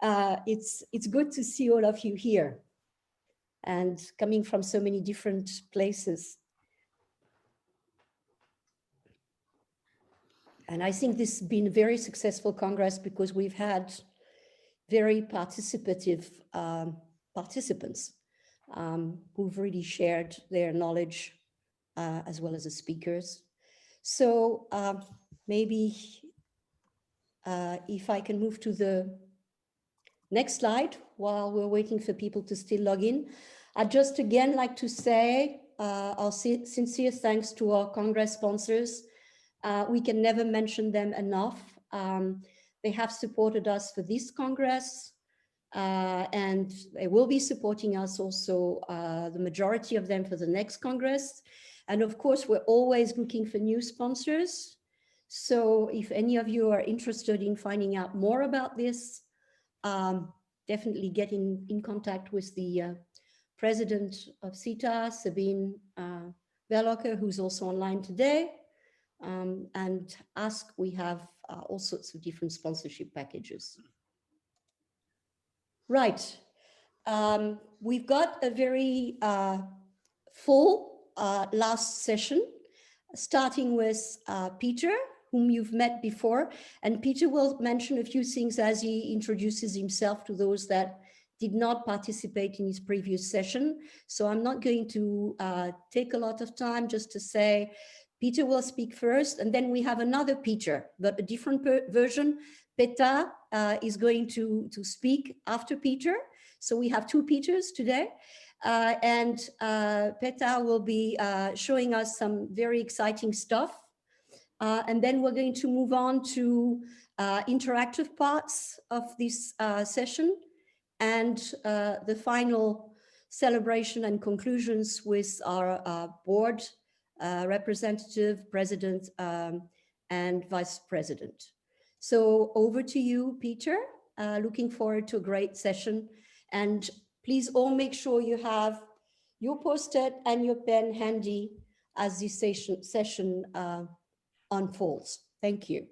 It's good to see all of you here and coming from so many different places. And I think this has been a very successful Congress because we've had very participative participants who've really shared their knowledge as well as the speakers. So maybe if I can move to the next slide while we're waiting for people to still log in. I'd just again like to say our sincere thanks to our Congress sponsors. We can never mention them enough. They have supported us for this Congress and they will be supporting us also, the majority of them for the next Congress. And of course, we're always looking for new sponsors. So if any of you are interested in finding out more about this, definitely get in contact with the president of CETA, Sabine Verlocker, who's also online today, and ask. We have all sorts of different sponsorship packages. Right. We've got a very full last session, starting with Peter, whom you've met before. And Peter will mention a few things as he introduces himself to those that did not participate in his previous session. So I'm not going to take a lot of time just to say, Peter will speak first, and then we have another Peter, but a different version. Peta is going to speak after Peter. So we have two Peters today. And Peta will be showing us some very exciting stuff. And then we're going to move on to interactive parts of this session and the final celebration and conclusions with our board representative, president, and vice president. So over to you, Peter. Looking forward to a great session. And please all make sure you have your post-it and your pen handy as this session unfolds. Thank you.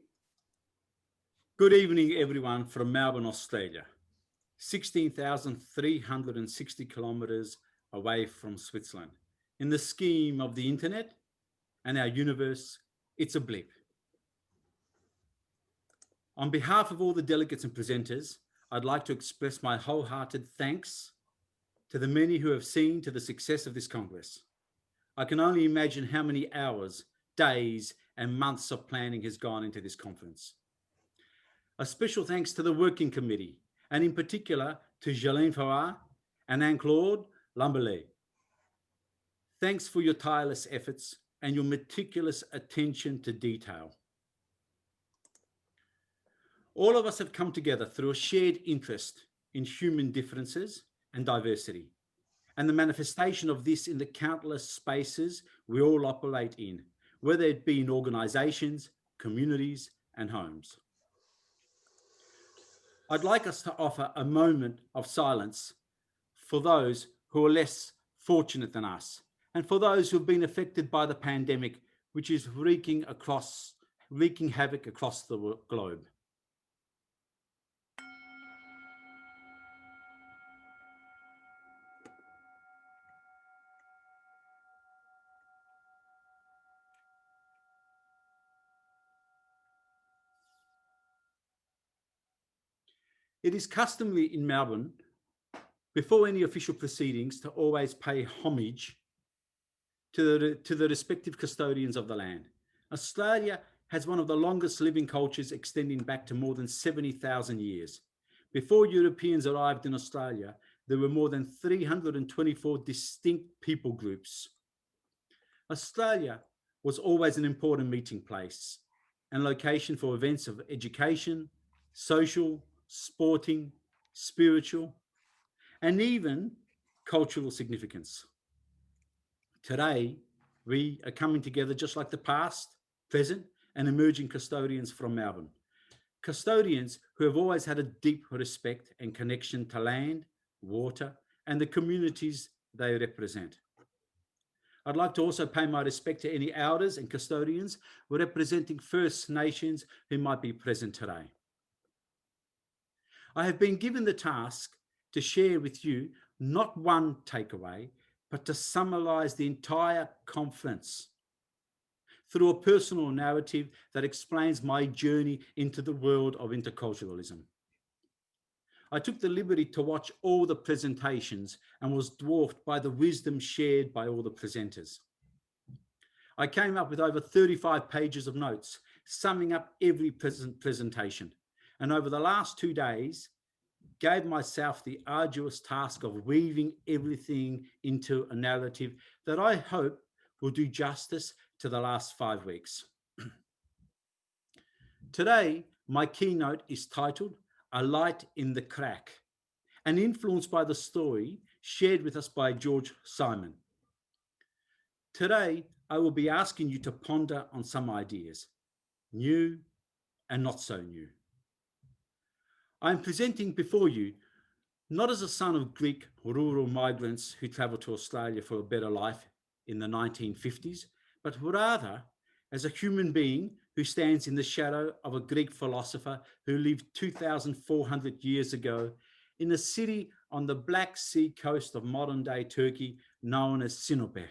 Good evening, everyone from Melbourne, Australia, 16,360 kilometers away from Switzerland. In the scheme of the internet and our universe, it's a blip. On behalf of all the delegates and presenters, I'd like to express my wholehearted thanks to the many who have seen to the success of this Congress. I can only imagine how many hours, days, and months of planning has gone into this conference. A special thanks to the Working Committee, and in particular to Jolene Farrar and Anne-Claude Lamberlet. Thanks for your tireless efforts and your meticulous attention to detail. All of us have come together through a shared interest in human differences and diversity, and the manifestation of this in the countless spaces we all operate in, whether it be in organizations, communities, and homes. I'd like us to offer a moment of silence for those who are less fortunate than us, and for those who have been affected by the pandemic, which is wreaking havoc across the globe. It is customary in Melbourne, before any official proceedings, to always pay homage to the respective custodians of the land. Australia has one of the longest living cultures, extending back to more than 70,000 years. Before Europeans arrived in Australia, there were more than 324 distinct people groups. Australia was always an important meeting place and location for events of education, social, sporting, spiritual, and even cultural significance. Today, we are coming together just like the past, present, and emerging custodians from Melbourne. Custodians who have always had a deep respect and connection to land, water, and the communities they represent. I'd like to also pay my respect to any elders and custodians representing First Nations who might be present today. I have been given the task to share with you not one takeaway, but to summarize the entire conference through a personal narrative that explains my journey into the world of interculturalism. I took the liberty to watch all the presentations and was dwarfed by the wisdom shared by all the presenters. I came up with over 35 pages of notes, summing up every presentation. And over the last 2 days, gave myself the arduous task of weaving everything into a narrative that I hope will do justice to the last 5 weeks. Today, my keynote is titled A Light in the Crack, and influenced by the story shared with us by George Simon. Today, I will be asking you to ponder on some ideas, new and not so new. I am presenting before you not as a son of Greek rural migrants who travelled to Australia for a better life in the 1950s, but rather as a human being who stands in the shadow of a Greek philosopher who lived 2,400 years ago in a city on the Black Sea coast of modern-day Turkey known as Sinope.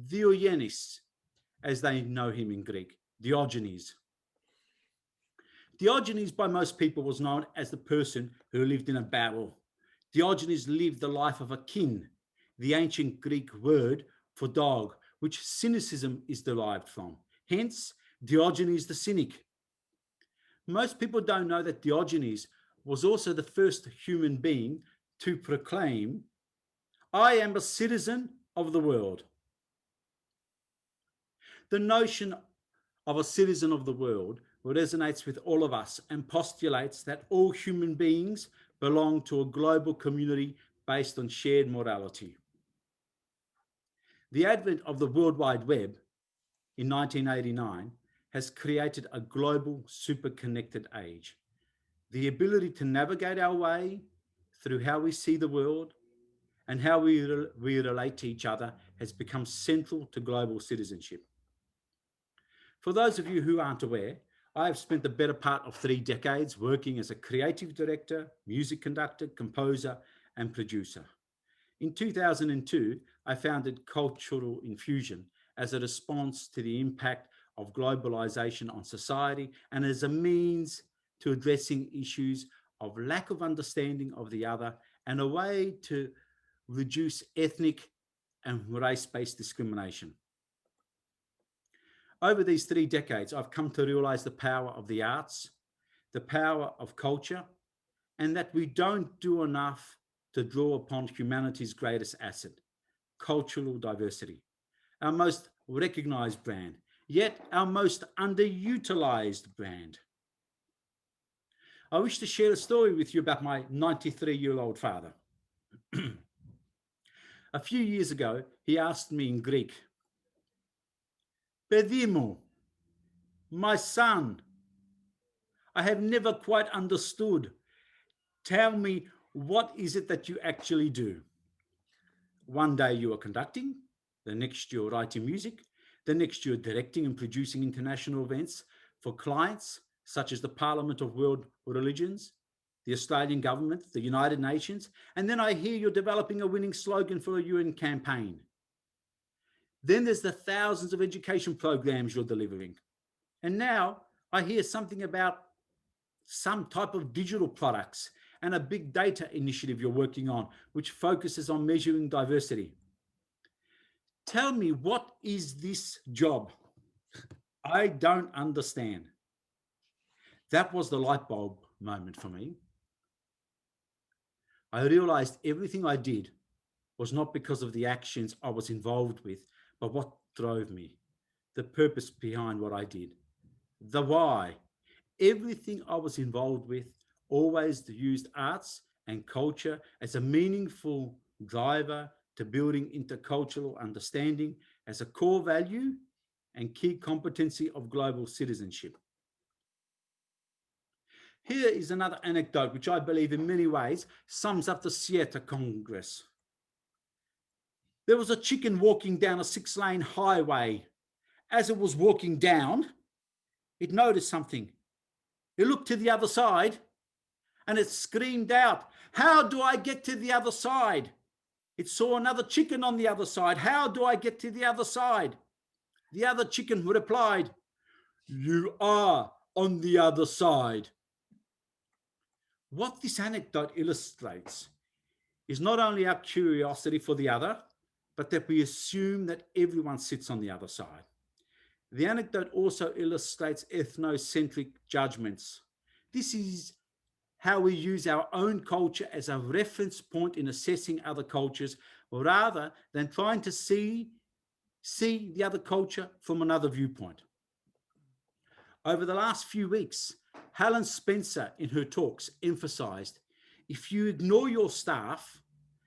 Diogenes, as they know him in Greek, Diogenes. Diogenes by most people was known as the person who lived in a barrel. Diogenes lived the life of a kin, the ancient Greek word for dog, which cynicism is derived from. Hence, Diogenes the cynic. Most people don't know that Diogenes was also the first human being to proclaim, "I am a citizen of the world." The notion of a citizen of the world resonates with all of us and postulates that all human beings belong to a global community based on shared morality. The advent of the World Wide Web in 1989 has created a global super-connected age. The ability to navigate our way through how we see the world and how we relate to each other has become central to global citizenship. For those of you who aren't aware, I have spent the better part of 3 decades working as a creative director, music conductor, composer, and producer. In 2002, I founded Cultural Infusion as a response to the impact of globalization on society and as a means to addressing issues of lack of understanding of the other and a way to reduce ethnic and race-based discrimination. Over these 3 decades, I've come to realize the power of the arts, the power of culture, and that we don't do enough to draw upon humanity's greatest asset, cultural diversity, our most recognized brand, yet our most underutilized brand. I wish to share a story with you about my 93-year-old father. A few years ago, he asked me in Greek, "Παιδί μου, my son, I have never quite understood. Tell me, what is it that you actually do?" One day you are conducting, the next you're writing music, the next you're directing and producing international events for clients such as the Parliament of World Religions, the Australian government, the United Nations, and then I hear you're developing a winning slogan for a UN campaign. Then there's the thousands of education programs you're delivering. And now I hear something about some type of digital products and a big data initiative you're working on, which focuses on measuring diversity. Tell me, what is this job? I don't understand. That was the light bulb moment for me. I realized everything I did was not because of the actions I was involved with, but what drove me, the purpose behind what I did, the why. Everything I was involved with always used arts and culture as a meaningful driver to building intercultural understanding as a core value and key competency of global citizenship. Here is another anecdote which I believe in many ways sums up the Seattle Congress. There was a chicken walking down a 6-lane highway. As it was walking down, it noticed something. It looked to the other side and it screamed out, "How do I get to the other side?" It saw another chicken on the other side. "How do I get to the other side?" The other chicken replied, "You are on the other side." What this anecdote illustrates is not only our curiosity for the other, but that we assume that everyone sits on the other side. The anecdote also illustrates ethnocentric judgments. This is how we use our own culture as a reference point in assessing other cultures, rather than trying to see the other culture from another viewpoint. Over the last few weeks, Helen Spencer in her talks emphasized, if you ignore your staff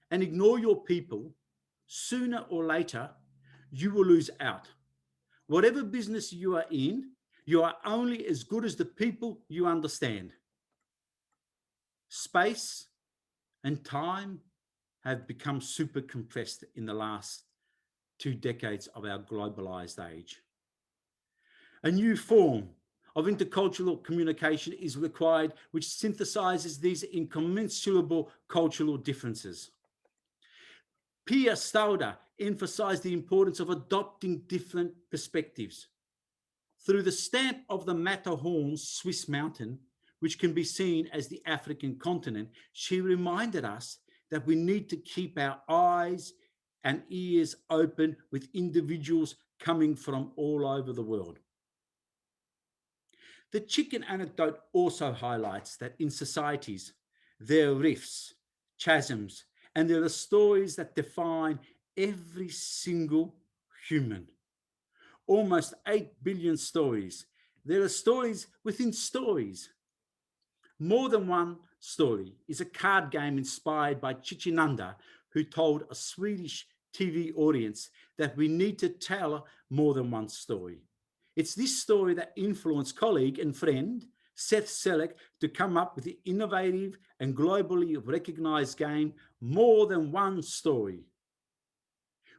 and ignore your people, sooner or later, you will lose out. Whatever business you are in, you are only as good as the people you understand. Space and time have become super compressed in the last 2 decades of our globalized age. A new form of intercultural communication is required, which synthesizes these incommensurable cultural differences. Pia Stauder emphasized the importance of adopting different perspectives. Through the stamp of the Matterhorn Swiss mountain, which can be seen as the African continent, she reminded us that we need to keep our eyes and ears open with individuals coming from all over the world. The chicken anecdote also highlights that in societies, there are rifts, chasms, and there are stories that define every single human. Almost 8 billion stories. There are stories within stories. More Than One Story is a card game inspired by Chichinanda, who told a Swedish TV audience that we need to tell more than one story. It's this story that influenced colleague and friend Seth Selleck to come up with the innovative and globally recognized game More Than One Story,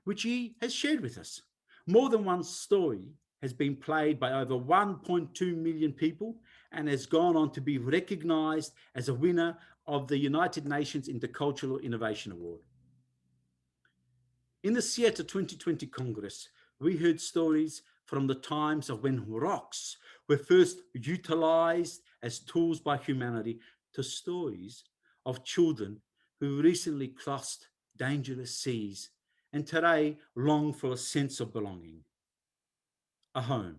which he has shared with us. More Than One Story has been played by over 1.2 million people and has gone on to be recognized as a winner of the United Nations Intercultural Innovation Award. In the Seattle 2020 Congress, we heard stories from the times of when rocks were first utilized as tools by humanity to stories of children who recently crossed dangerous seas and today long for a sense of belonging, a home.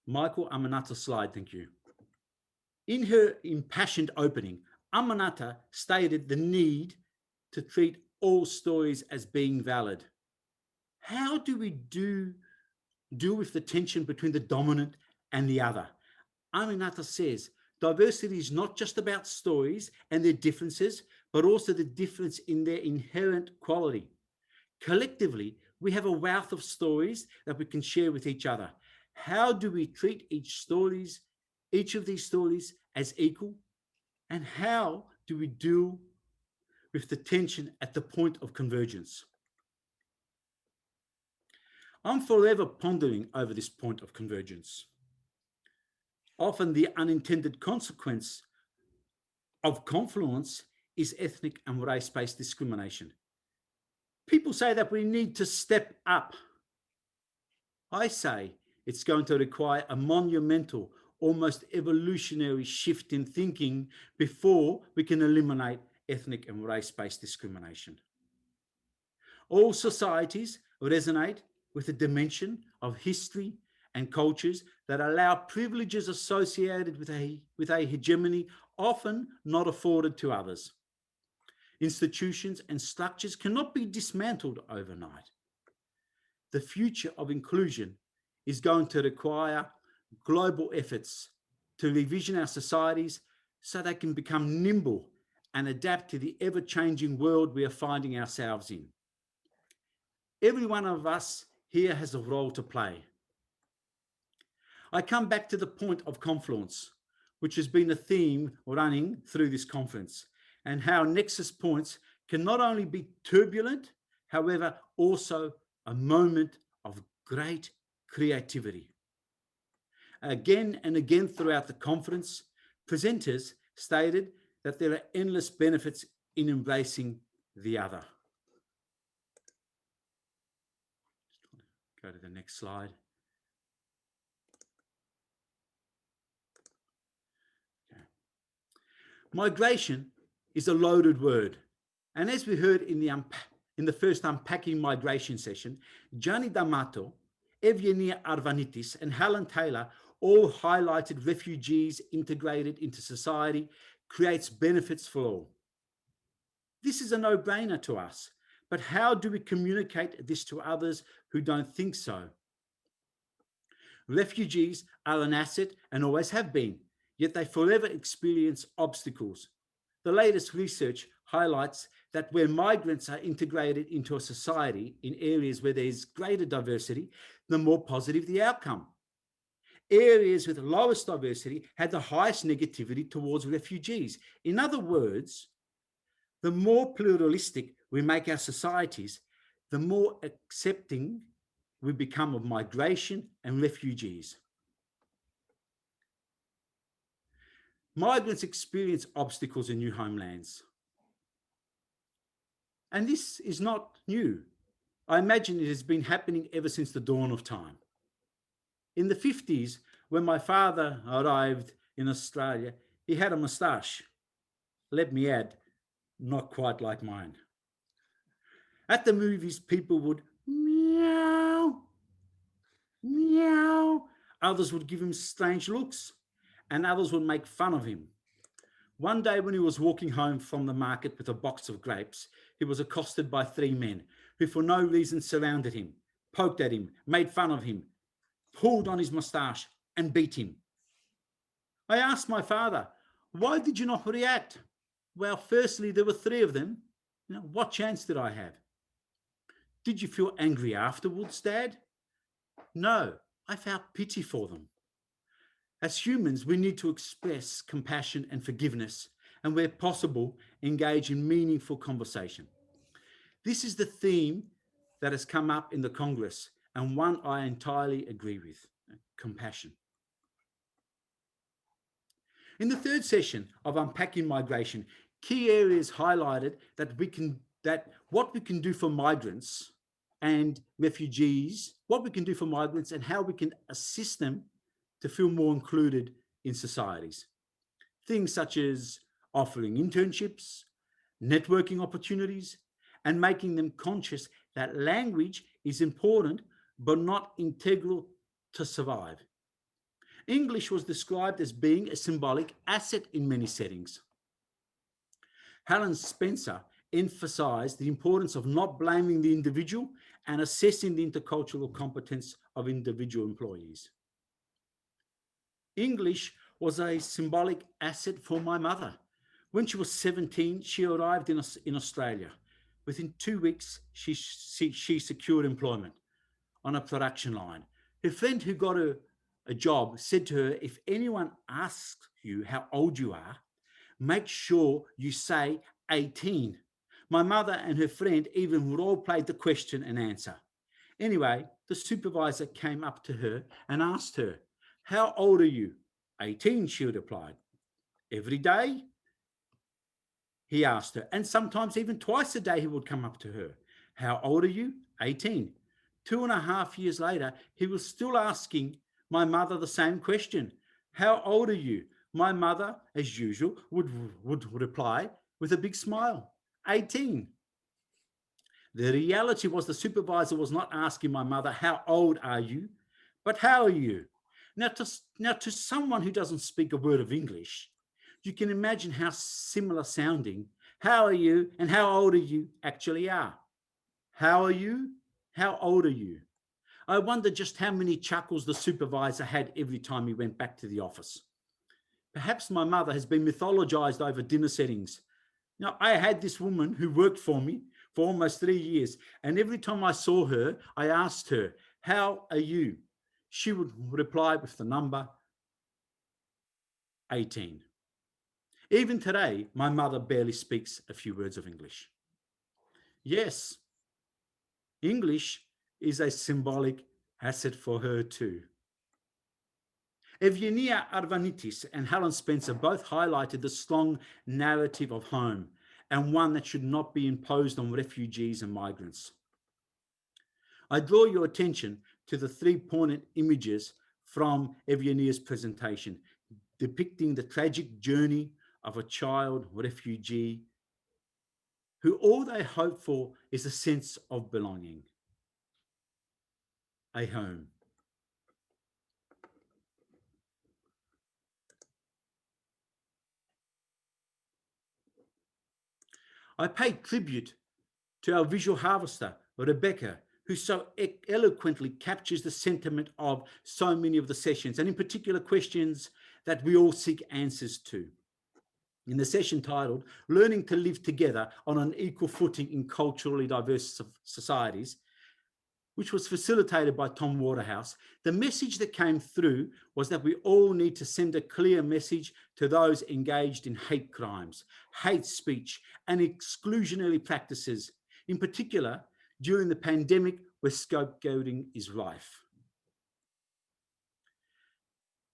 Michael Amanata slide, thank you. In her impassioned opening, Amanata stated the need to treat all stories as being valid. How do we deal with the tension between the dominant and the other? Amanata says, diversity is not just about stories and their differences, but also the difference in their inherent quality. Collectively, we have a wealth of stories that we can share with each other. How do we treat each of these stories as equal? And how do we deal with the tension at the point of convergence? I'm forever pondering over this point of convergence. Often the unintended consequence of confluence is ethnic and race-based discrimination. People say that we need to step up. I say it's going to require a monumental, almost evolutionary shift in thinking before we can eliminate ethnic and race-based discrimination. All societies resonate with a dimension of history and cultures that allow privileges associated with a hegemony often not afforded to others. Institutions and structures cannot be dismantled overnight. The future of inclusion is going to require global efforts to revision our societies so they can become nimble and adapt to the ever-changing world we are finding ourselves in. Every one of us here has a role to play. I come back to the point of confluence, which has been a theme running through this conference, and how nexus points can not only be turbulent, however, also a moment of great creativity. Again and again throughout the conference, presenters stated that there are endless benefits in embracing the other. Go to the next slide. Okay. Migration is a loaded word. And as we heard in the first Unpacking Migration session, Gianni D'Amato, Evgenia Arvanitis, and Helen Taylor all highlighted refugees integrated into society creates benefits for all. This is a no-brainer to us, but how do we communicate this to others who don't think so? Refugees are an asset and always have been, yet they forever experience obstacles. The latest research highlights that where migrants are integrated into a society in areas where there is greater diversity, the more positive the outcome. Areas with the lowest diversity had the highest negativity towards refugees. In other words, the more pluralistic we make our societies, the more accepting we become of migration and refugees. Migrants experience obstacles in new homelands. And this is not new. I imagine it has been happening ever since the dawn of time. In the 50s, when my father arrived in Australia, he had a moustache. Let me add, not quite like mine. At the movies, people would meow, meow. Others would give him strange looks, and others would make fun of him. One day when he was walking home from the market with a box of grapes, he was accosted by 3 men who for no reason surrounded him, poked at him, made fun of him, pulled on his moustache and beat him. I asked my father, why did you not react? Well, firstly, there were 3 of them. What chance did I have? Did you feel angry afterwards, Dad? No, I felt pity for them. As humans, we need to express compassion and forgiveness, and where possible, engage in meaningful conversation. This is the theme that has come up in the Congress, and one I entirely agree with: compassion. In the 3rd session of Unpacking Migration, key areas highlighted that what we can do for migrants and refugees, what we can do for migrants and how we can assist them to feel more included in societies. Things such as offering internships, networking opportunities, and making them conscious that language is important but not integral to survive. English was described as being a symbolic asset in many settings. Helen Spencer emphasized the importance of not blaming the individual and assessing the intercultural competence of individual employees. English was a symbolic asset for my mother. When she was 17, she arrived in Australia. Within 2 weeks, she secured employment on a production line. Her friend who got her a job said to her, if anyone asks you how old you are, make sure you say 18. My mother and her friend even role played the question and answer. Anyway, the supervisor came up to her and asked her, how old are you? 18, she replied. Every day? He asked her, and sometimes even twice a day he would come up to her. How old are you? 18. 2.5 years later, he was still asking my mother the same question. How old are you? My mother, as usual, would reply with a big smile. 18. The reality was the supervisor was not asking my mother, how old are you? But how are you? Now, to someone who doesn't speak a word of English, you can imagine how similar sounding how are you and how old are you actually are. How are you? How old are you? I wonder just how many chuckles the supervisor had every time he went back to the office. Perhaps my mother has been mythologized over dinner settings. Now, I had this woman who worked for me for almost 3 years, and every time I saw her, I asked her, how are you? She would reply with the number 18. Even today, my mother barely speaks a few words of English. Yes, English is a symbolic asset for her too. Evgenia Arvanitis and Helen Spencer both highlighted the strong narrative of home and one that should not be imposed on refugees and migrants. I draw your attention to the three pointed images from Evgenia's presentation, depicting the tragic journey of a child refugee who all they hope for is a sense of belonging, a home. I pay tribute to our visual harvester, Rebecca, who so eloquently captures the sentiment of so many of the sessions, and in particular questions that we all seek answers to. In the session titled, Learning to Live Together on an Equal Footing in Culturally Diverse Societies, which was facilitated by Tom Waterhouse, the message that came through was that we all need to send a clear message to those engaged in hate crimes, hate speech, and exclusionary practices, in particular during the pandemic where scapegoating is rife.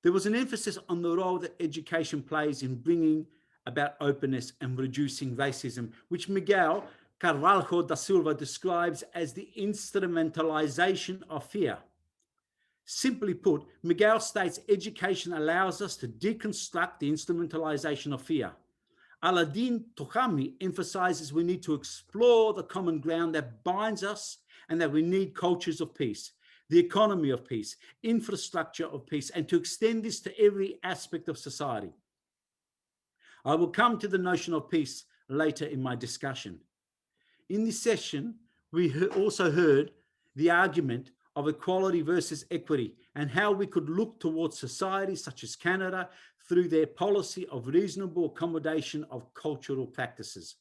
There was an emphasis on the role that education plays in bringing about openness and reducing racism, which Miguel Carvalho da Silva describes as the instrumentalization of fear. Simply put, Miguel states education allows us to deconstruct the instrumentalization of fear. Aladdin Tohami emphasizes we need to explore the common ground that binds us and that we need cultures of peace, the economy of peace, infrastructure of peace, and to extend this to every aspect of society. I will come to the notion of peace later in my discussion. In this session, we also heard the argument of equality versus equity and how we could look towards societies such as Canada through their policy of reasonable accommodation of cultural practices.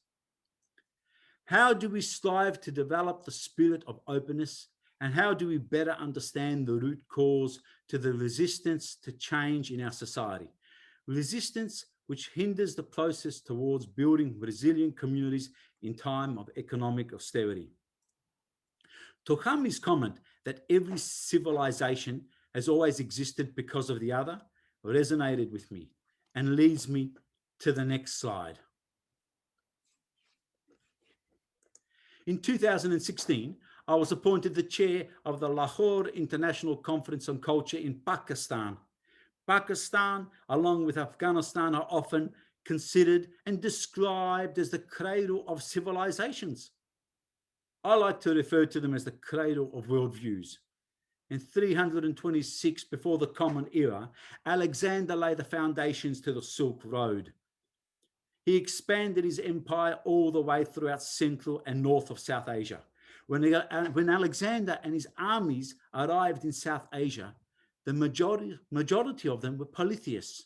How do we strive to develop the spirit of openness, and how do we better understand the root cause to the resistance to change in our society? Resistance which hinders the process towards building resilient communities in time of economic austerity. Tohami's comment that every civilization has always existed because of the other resonated with me and leads me to the next slide. In 2016, I was appointed the chair of the Lahore International Conference on Culture in Pakistan. Pakistan, along with Afghanistan, are often considered and described as the cradle of civilizations. I like to refer to them as the cradle of worldviews. In 326 before the Common Era, Alexander laid the foundations to the Silk Road. He expanded his empire all the way throughout Central and North of South Asia. When Alexander and his armies arrived in South Asia, the majority of them were polytheists.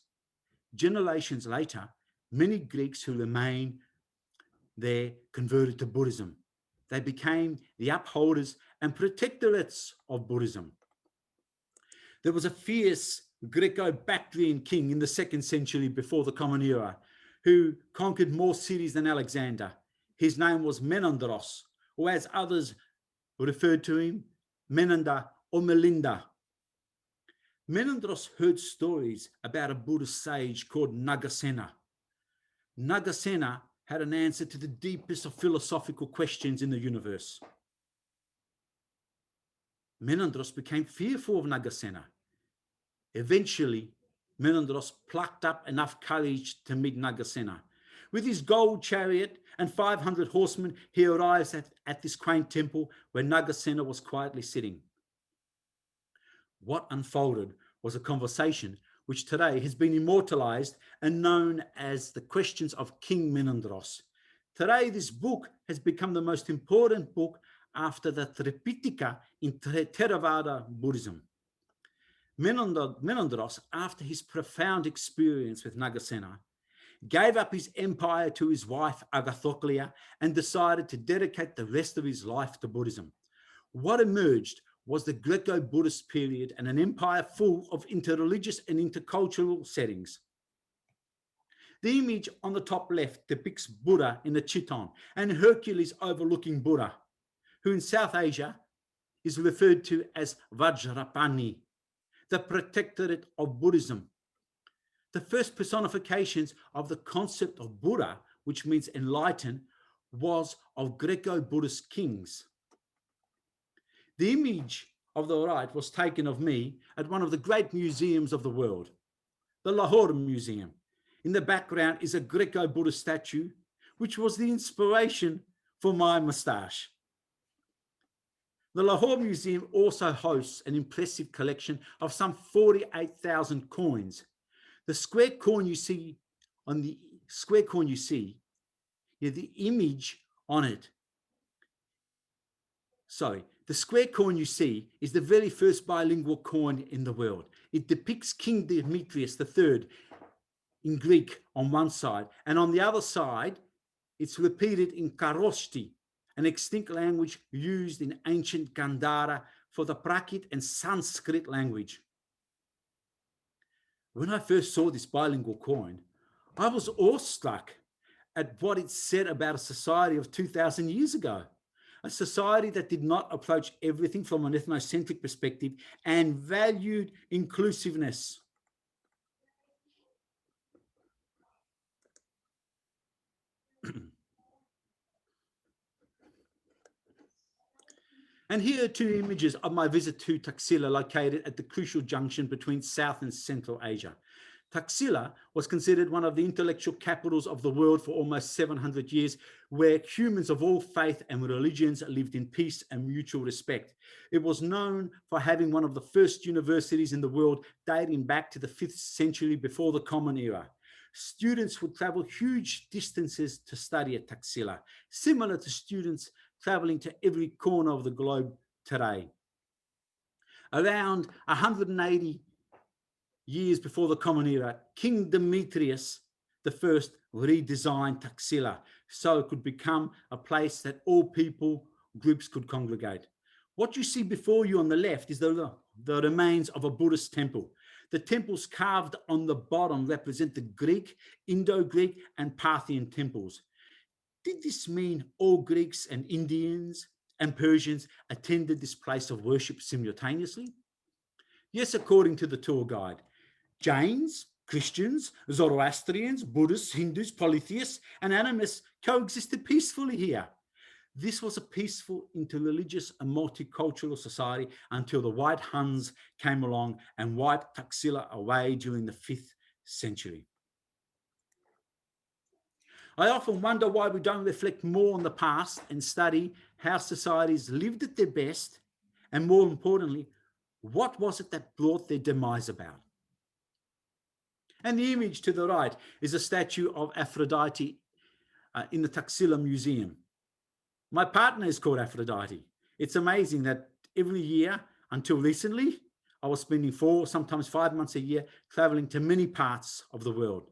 Generations later, many Greeks who remained there converted to Buddhism. They became the upholders and protectorates of Buddhism. There was a fierce Greco-Bactrian king in the 2nd century before the Common Era who conquered more cities than Alexander. His name was Menandros, or as others referred to him, Menander or Melinda. Menandros heard stories about a Buddhist sage called Nagasena. Nagasena had an answer to the deepest of philosophical questions in the universe. Menandros became fearful of Nagasena. Eventually, Menandros plucked up enough courage to meet Nagasena. With his gold chariot and 500 horsemen, he arrives at this quaint temple where Nagasena was quietly sitting. What unfolded was a conversation which today has been immortalized and known as the Questions of King Menandros. Today, this book has become the most important book after the Tripitaka in Theravada Buddhism. Menandros, after his profound experience with Nagasena, gave up his empire to his wife Agathoclea and decided to dedicate the rest of his life to Buddhism. What emerged was the Greco-Buddhist period and an empire full of interreligious and intercultural settings. The image on the top left depicts Buddha in a chiton and Hercules overlooking Buddha, who in South Asia is referred to as Vajrapani. the protectorate of Buddhism. The first personifications of the concept of Buddha, which means enlightened, was of Greco-Buddhist kings. The image of the right was taken of me at one of the great museums of the world, the Lahore Museum. In the background is a Greco-Buddhist statue, which was the inspiration for my moustache. The Lahore Museum also hosts an impressive collection of some 48,000 coins. The square coin you see the image on it. The square coin you see is the very first bilingual coin in the world. It depicts King Demetrius III in Greek on one side, and on the other side, it's repeated in Kharoshthi, an extinct language used in ancient Gandhara for the Prakrit and Sanskrit language. When I first saw this bilingual coin, I was awestruck at what it said about a society of 2,000 years ago, a society that did not approach everything from an ethnocentric perspective and valued inclusiveness. And here are two images of my visit to Taxila, located at the crucial junction between South and Central Asia. Taxila was considered one of the intellectual capitals of the world for almost 700 years, where humans of all faith and religions lived in peace and mutual respect. It was known for having one of the first universities in the world, dating back to the 5th century before the Common Era. Students would travel huge distances to study at Taxila, similar to students traveling to every corner of the globe today. Around 180 years before the Common Era, King Demetrius I redesigned Taxila so it could become a place that all people groups could congregate. What you see before you on the left is the remains of a Buddhist temple. The temples carved on the bottom represent the Greek, Indo-Greek, and Parthian temples. Did this mean all Greeks and Indians and Persians attended this place of worship simultaneously? Yes, according to the tour guide. Jains, Christians, Zoroastrians, Buddhists, Hindus, polytheists, and animists coexisted peacefully here. This was a peaceful, interreligious, and multicultural society until the White Huns came along and wiped Taxila away during the 5th century. I often wonder why we don't reflect more on the past and study how societies lived at their best, and more importantly, what was it that brought their demise about? And the image to the right is a statue of Aphrodite in the Taxila Museum. My partner is called Aphrodite. It's amazing that every year, until recently, I was spending 4, sometimes 5 months a year traveling to many parts of the world.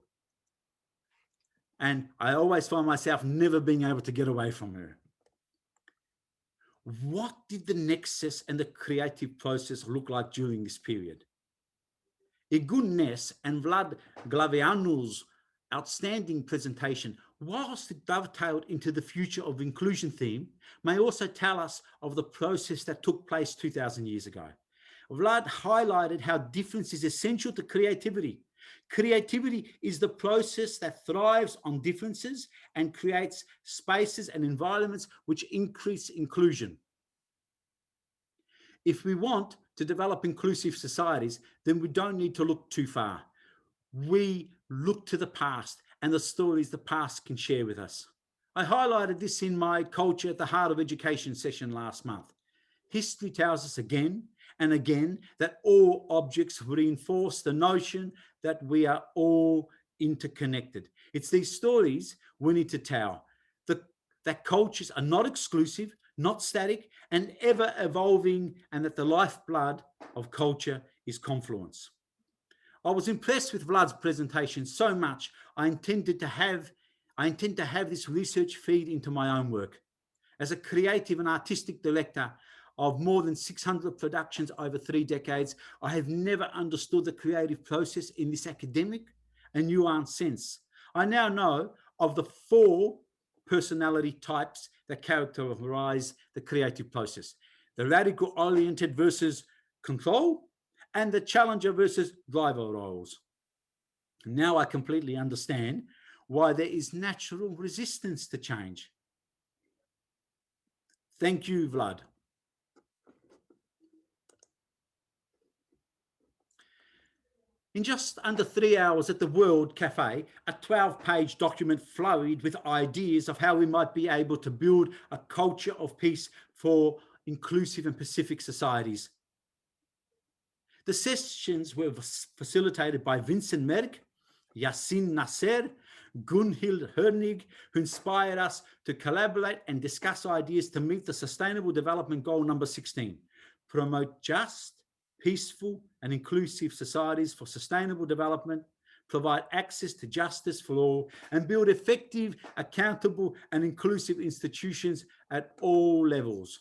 And I always find myself never being able to get away from her. What did the nexus and the creative process look like during this period? Egun Ness and Vlad Glaveanu's outstanding presentation, whilst it dovetailed into the future of inclusion theme, may also tell us of the process that took place 2,000 years ago. Vlad highlighted how difference is essential to creativity. Creativity is the process that thrives on differences and creates spaces and environments which increase inclusion. If we want to develop inclusive societies, then we don't need to look too far. We look to the past and the stories the past can share with us. I highlighted this in my Culture at the Heart of Education session last month. History tells us again and again that all objects reinforce the notion that we are all interconnected. It's these stories we need to tell, that cultures are not exclusive, not static, and ever evolving, and that the lifeblood of culture is confluence. I was impressed with Vlad's presentation so much, I intend to have this research feed into my own work. As a creative and artistic director of more than 600 productions over 3 decades, I have never understood the creative process in this academic and nuanced sense. I now know of the 4 personality types that characterize the creative process: the radical oriented versus control, and the challenger versus driver roles. Now I completely understand why there is natural resistance to change. Thank you, Vlad. In just under 3 hours at the World Cafe, a 12-page document flowed with ideas of how we might be able to build a culture of peace for inclusive and Pacific societies. The sessions were facilitated by Vincent Merck, Yassin Nasser, Gunhild Hernig, who inspired us to collaborate and discuss ideas to meet the Sustainable Development Goal number 16, promote just, peaceful and inclusive societies for sustainable development, provide access to justice for all, and build effective, accountable and inclusive institutions at all levels.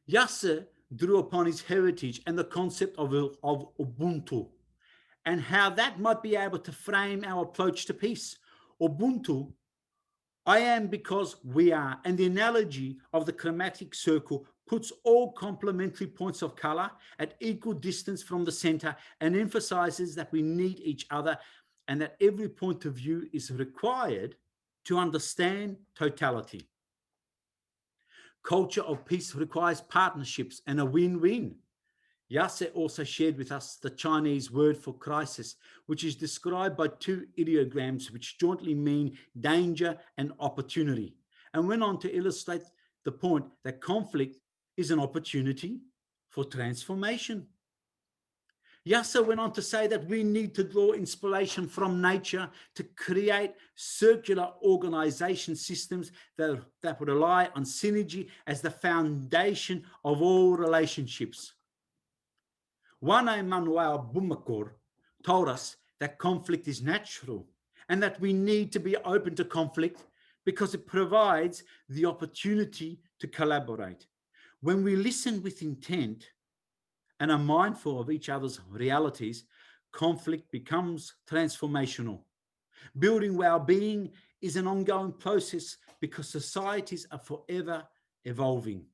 Yasser drew upon his heritage and the concept of Ubuntu and how that might be able to frame our approach to peace. Ubuntu, I am because we are, and the analogy of the chromatic circle puts all complementary points of color at equal distance from the center and emphasizes that we need each other and that every point of view is required to understand totality. Culture of peace requires partnerships and a win-win. Yasser also shared with us the Chinese word for crisis, which is described by two ideograms which jointly mean danger and opportunity, and went on to illustrate the point that conflict is an opportunity for transformation. Yasser went on to say that we need to draw inspiration from nature to create circular organization systems that would rely on synergy as the foundation of all relationships. Juan Manuel Bumacor told us that conflict is natural and that we need to be open to conflict because it provides the opportunity to collaborate. When we listen with intent and are mindful of each other's realities, conflict becomes transformational. Building well-being is an ongoing process because societies are forever evolving.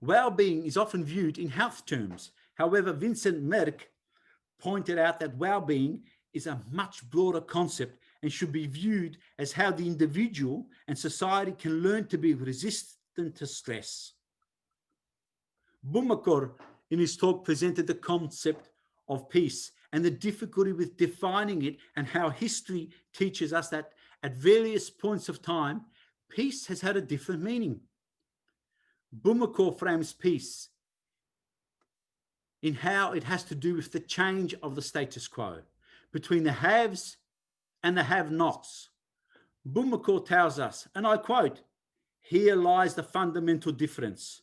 Well-being is often viewed in health terms. However, Vincent Merck pointed out that well-being is a much broader concept and should be viewed as how the individual and society can learn to be resistant to stress. Bumacor, in his talk, presented the concept of peace and the difficulty with defining it and how history teaches us that at various points of time, peace has had a different meaning. Bumacor frames peace in how it has to do with the change of the status quo between the haves and the have-nots. Bumacor tells us, and I quote, "Here lies the fundamental difference.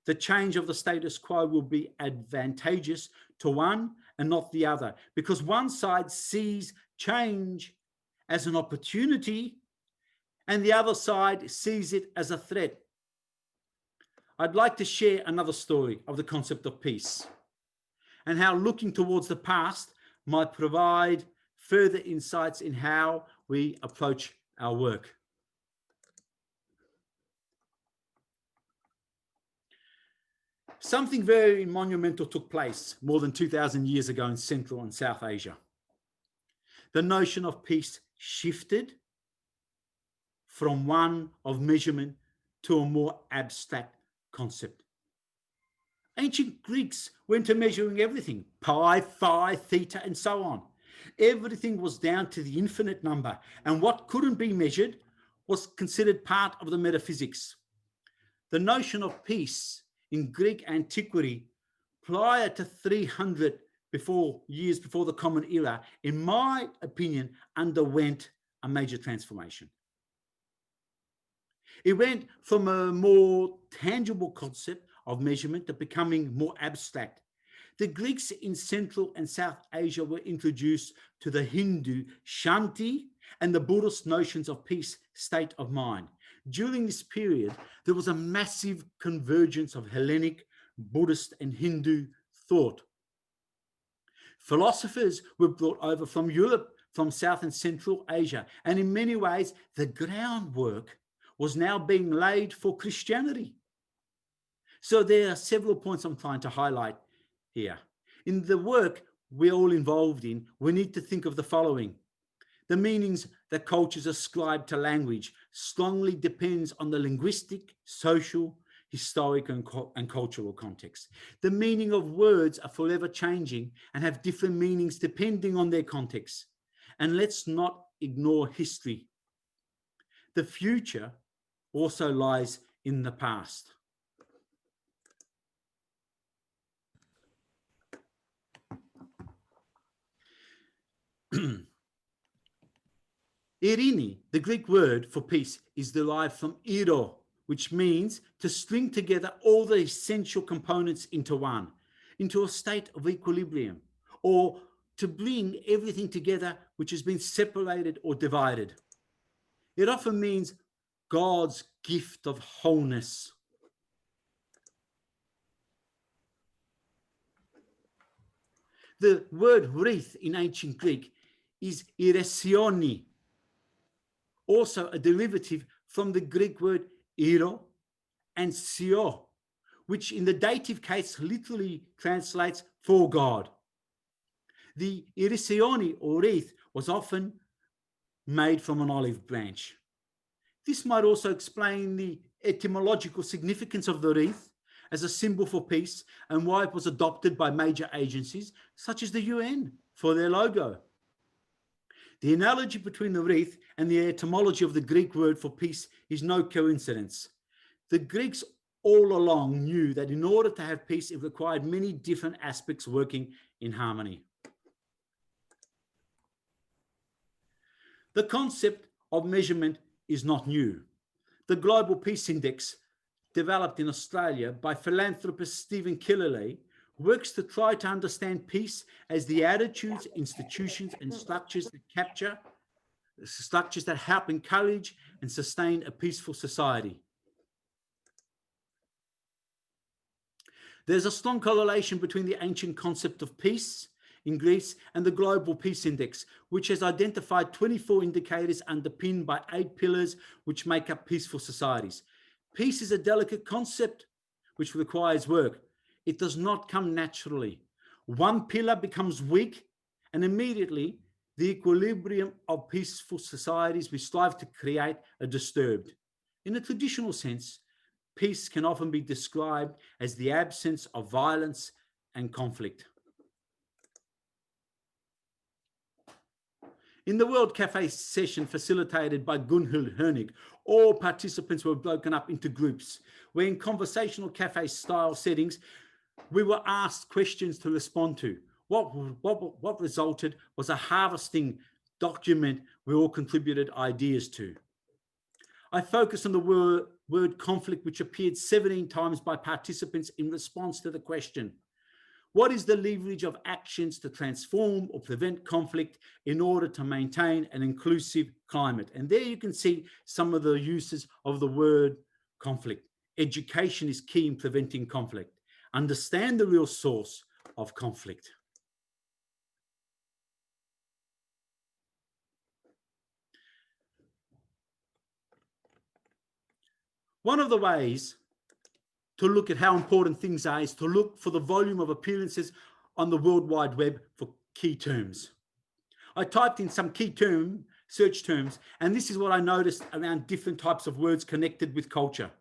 The change of the status quo will be advantageous to one and not the other, because one side sees change as an opportunity and the other side sees it as a threat." I'd like to share another story of the concept of peace and how looking towards the past might provide further insights in how we approach our work. Something very monumental took place more than 2,000 years ago in Central and South Asia. The notion of peace shifted from one of measurement to a more abstract concept. Ancient Greeks went to measuring everything, pi, phi, theta, and so on. Everything was down to the infinite number, and what couldn't be measured was considered part of the metaphysics. The notion of peace in Greek antiquity, prior to 300 years before the Common Era, in my opinion, underwent a major transformation. It went from a more tangible concept of measurement to becoming more abstract. The Greeks in Central and South Asia were introduced to the Hindu Shanti and the Buddhist notions of peace, state of mind. During this period, there was a massive convergence of Hellenic, Buddhist, and Hindu thought. Philosophers were brought over from Europe, from South and Central Asia, and in many ways, the groundwork was now being laid for Christianity. So there are several points I'm trying to highlight here. In the work we're all involved in, we need to think of the following. The meanings that cultures ascribe to language strongly depends on the linguistic, social, historic, and cultural context. The meaning of words are forever changing and have different meanings depending on their context. And let's not ignore history. The future also lies in the past. Irini, the Greek word for peace, is derived from iro, which means to string together all the essential components into one, into a state of equilibrium, or to bring everything together which has been separated or divided. It often means God's gift of wholeness. The word wreath in ancient Greek is iresioni, also a derivative from the Greek word iro and sio, which in the dative case literally translates for God. The iresioni or wreath was often made from an olive branch. This might also explain the etymological significance of the wreath as a symbol for peace and why it was adopted by major agencies such as the UN for their logo. The analogy between the wreath and the etymology of the Greek word for peace is no coincidence. The Greeks all along knew that in order to have peace, it required many different aspects working in harmony. The concept of measurement is not new. The Global Peace Index, developed in Australia by philanthropist Stephen Killaley, works to try to understand peace as the attitudes, institutions, and structures that help encourage and sustain a peaceful society. There's a strong correlation between the ancient concept of peace in Greece and the Global Peace Index, which has identified 24 indicators underpinned by 8 pillars which make up peaceful societies. Peace is a delicate concept which requires work. It does not come naturally. One pillar becomes weak and immediately the equilibrium of peaceful societies we strive to create are disturbed. In a traditional sense, peace can often be described as the absence of violence and conflict. In the World Cafe session facilitated by Gunhild Hernig, all participants were broken up into groups, where in conversational cafe style settings, we were asked questions to respond to. What resulted was a harvesting document we all contributed ideas to. I focused on the word conflict, which appeared 17 times by participants in response to the question, what is the leverage of actions to transform or prevent conflict in order to maintain an inclusive climate? And there you can see some of the uses of the word conflict. Education is key in preventing conflict. Understand the real source of conflict. One of the ways to look at how important things are is to look for the volume of appearances on the World Wide Web for key terms. I typed in some key search terms, and this is what I noticed around different types of words connected with culture.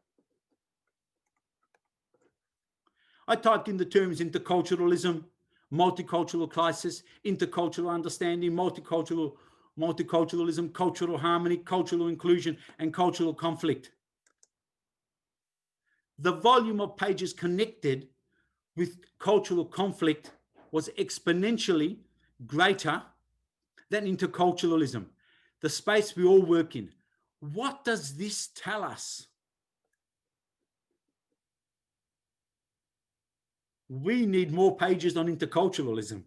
I typed in the terms interculturalism, multicultural crisis, intercultural understanding, multiculturalism, cultural harmony, cultural inclusion, and cultural conflict. The volume of pages connected with cultural conflict was exponentially greater than interculturalism, the space we all work in. What does this tell us? We need more pages on interculturalism.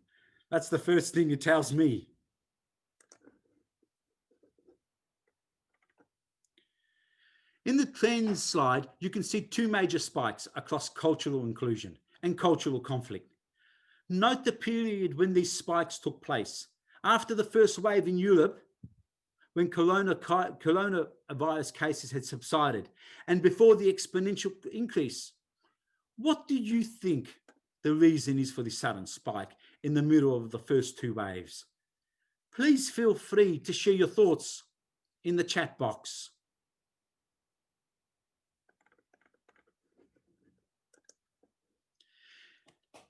That's the first thing it tells me. In the trends slide, you can see 2 major spikes across cultural inclusion and cultural conflict. Note the period when these spikes took place. After the first wave in Europe, when coronavirus cases had subsided, and before the exponential increase What do you think the reason is for this sudden spike in the middle of the first two waves? Please feel free to share your thoughts in the chat box.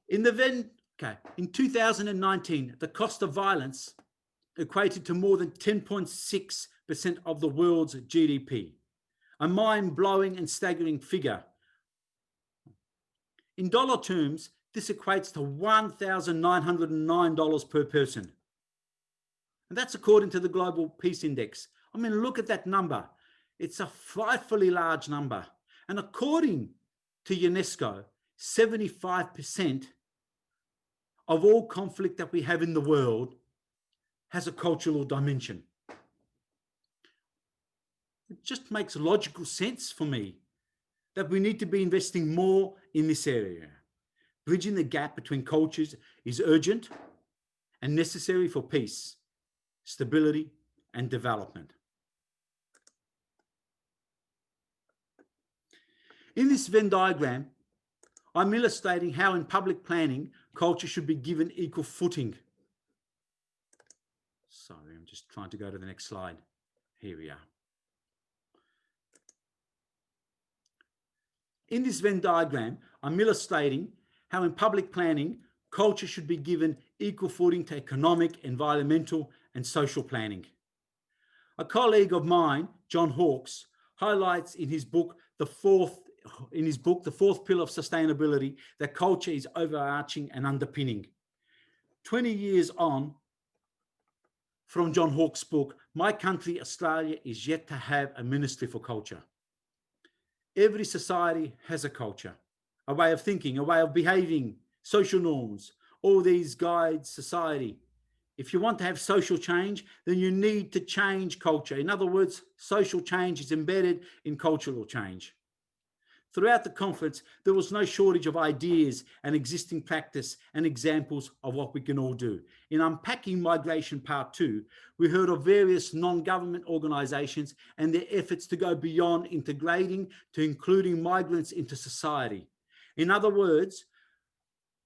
In 2019, the cost of violence equated to more than 10.6% of the world's GDP, a mind-blowing and staggering figure. In dollar terms, this equates to $1,909 per person. And that's according to the Global Peace Index. I mean, look at that number. It's a frightfully large number. And according to UNESCO, 75% of all conflict that we have in the world has a cultural dimension. It just makes logical sense for me that we need to be investing more in this area. Bridging the gap between cultures is urgent and necessary for peace, stability, and development. In this Venn diagram, I'm illustrating how in public planning, culture should be given equal footing. Sorry, I'm just trying to go to the next slide. Here we are. In this Venn diagram, I'm illustrating how in public planning, culture should be given equal footing to economic, environmental, and social planning. A colleague of mine, John Hawkes, highlights in his book, The Fourth Pillar of Sustainability, that culture is overarching and underpinning. 20 years on from John Hawkes' book, my country, Australia, is yet to have a Ministry for Culture. Every society has a culture, a way of thinking, a way of behaving, social norms. All these guide society. If you want to have social change, then you need to change culture. In other words, social change is embedded in cultural change. Throughout the conference, there was no shortage of ideas and existing practice and examples of what we can all do. In Unpacking Migration Part 2, we heard of various non-government organisations and their efforts to go beyond integrating to including migrants into society. In other words,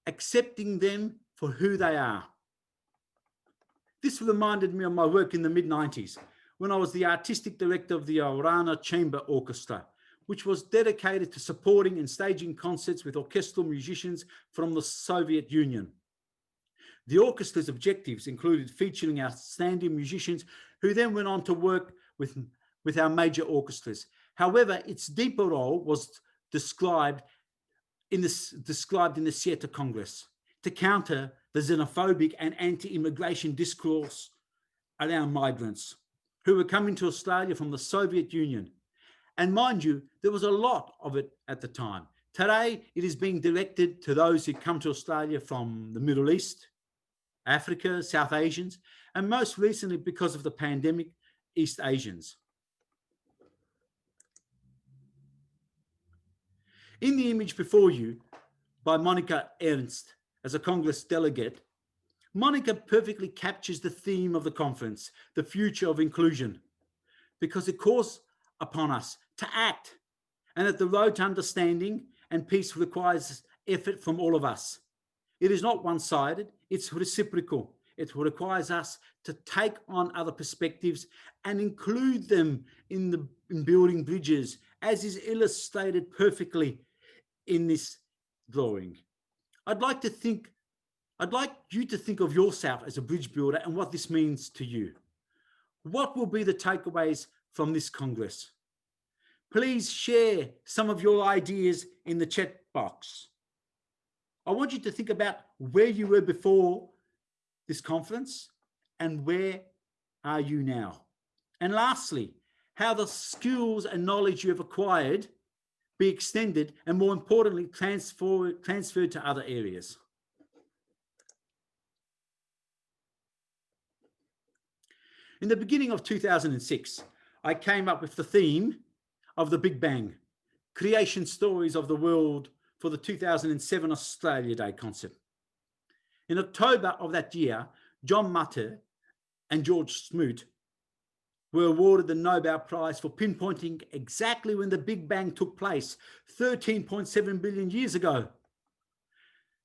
accepting them for who they are. This reminded me of my work in the mid-90s when I was the artistic director of the Orana Chamber Orchestra, which was dedicated to supporting and staging concerts with orchestral musicians from the Soviet Union. The orchestra's objectives included featuring outstanding musicians who then went on to work with our major orchestras. However, its deeper role was described in the Theatre Congress to counter the xenophobic and anti-immigration discourse around migrants who were coming to Australia from the Soviet Union. And mind you, there was a lot of it at the time. Today, it is being directed to those who come to Australia from the Middle East, Africa, South Asians, and most recently, because of the pandemic, East Asians. In the image before you by Monica Ernst as a Congress delegate, Monica perfectly captures the theme of the conference, the future of inclusion, because it calls upon us to act, and that the road to understanding and peace requires effort from all of us. It is not one-sided, it's reciprocal. It requires us to take on other perspectives and include them in building bridges, as is illustrated perfectly in this drawing. I'd like you to think of yourself as a bridge builder and what this means to you. What will be the takeaways from this Congress? Please share some of your ideas in the chat box. I want you to think about where you were before this conference and where are you now? And lastly, how the skills and knowledge you have acquired be extended and, more importantly, transferred to other areas. In the beginning of 2006, I came up with the theme of the Big Bang, creation stories of the world for the 2007 Australia Day concert. In October of that year, John Mutter and George Smoot were awarded the Nobel Prize for pinpointing exactly when the Big Bang took place 13.7 billion years ago.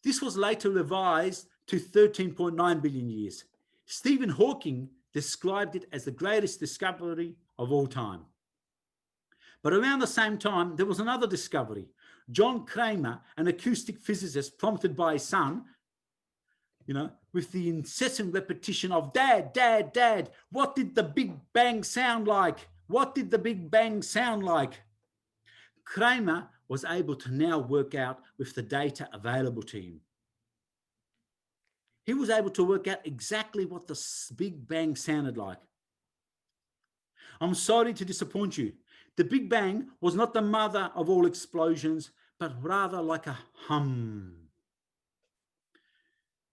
This was later revised to 13.9 billion years. Stephen Hawking described it as the greatest discovery of all time. But around the same time, there was another discovery. John Cramer, an acoustic physicist prompted by his son, with the incessant repetition of "Dad, Dad, Dad, what did the Big Bang sound like? What did the Big Bang sound like?" Cramer was able to now work out with the data available to him. He was able to work out exactly what the Big Bang sounded like. I'm sorry to disappoint you. The Big Bang was not the mother of all explosions, but rather like a hum.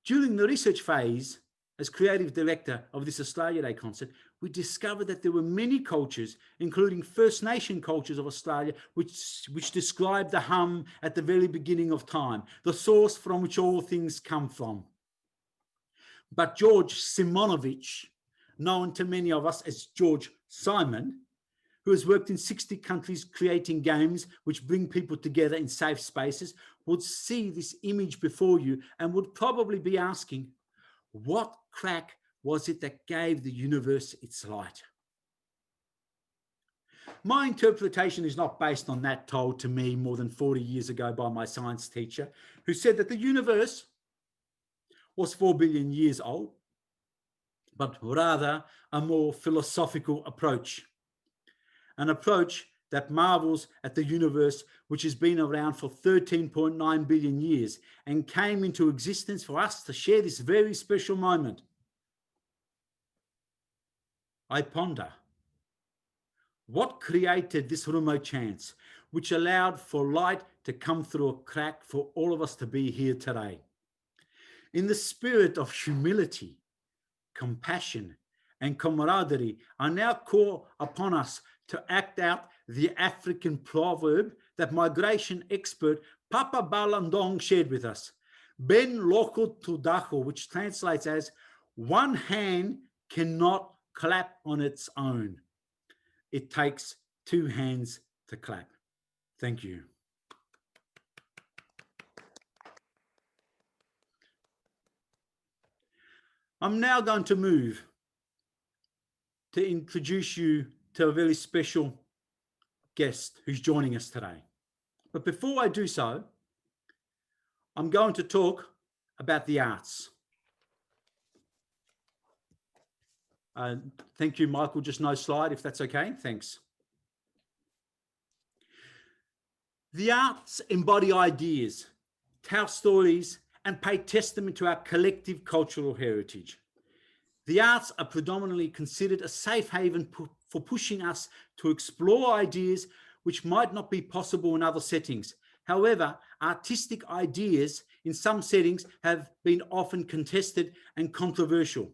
During the research phase, as creative director of this Australia Day concert, we discovered that there were many cultures, including First Nation cultures of Australia, which described the hum at the very beginning of time, the source from which all things come from. But George Simonovich, known to many of us as George Simon, who has worked in 60 countries creating games which bring people together in safe spaces, would see this image before you and would probably be asking, what crack was it that gave the universe its light? My interpretation is not based on that told to me more than 40 years ago by my science teacher, who said that the universe was 4 billion years old, but rather a more philosophical approach. An approach that marvels at the universe, which has been around for 13.9 billion years and came into existence for us to share this very special moment. I ponder, what created this remote chance, which allowed for light to come through a crack for all of us to be here today? In the spirit of humility, compassion, and camaraderie, I now call upon us to act out the African proverb that migration expert Papa Balandong shared with us. Ben loko tudaho, which translates as, one hand cannot clap on its own. It takes two hands to clap. Thank you. I'm now going to move to introduce you to a very special guest who's joining us today. But before I do so, I'm going to talk about the arts. Thank you, Michael. Just no slide, if that's okay. Thanks. The arts embody ideas, tell stories, and pay testament to our collective cultural heritage. The arts are predominantly considered a safe haven for pushing us to explore ideas which might not be possible in other settings. However, artistic ideas in some settings have been often contested and controversial.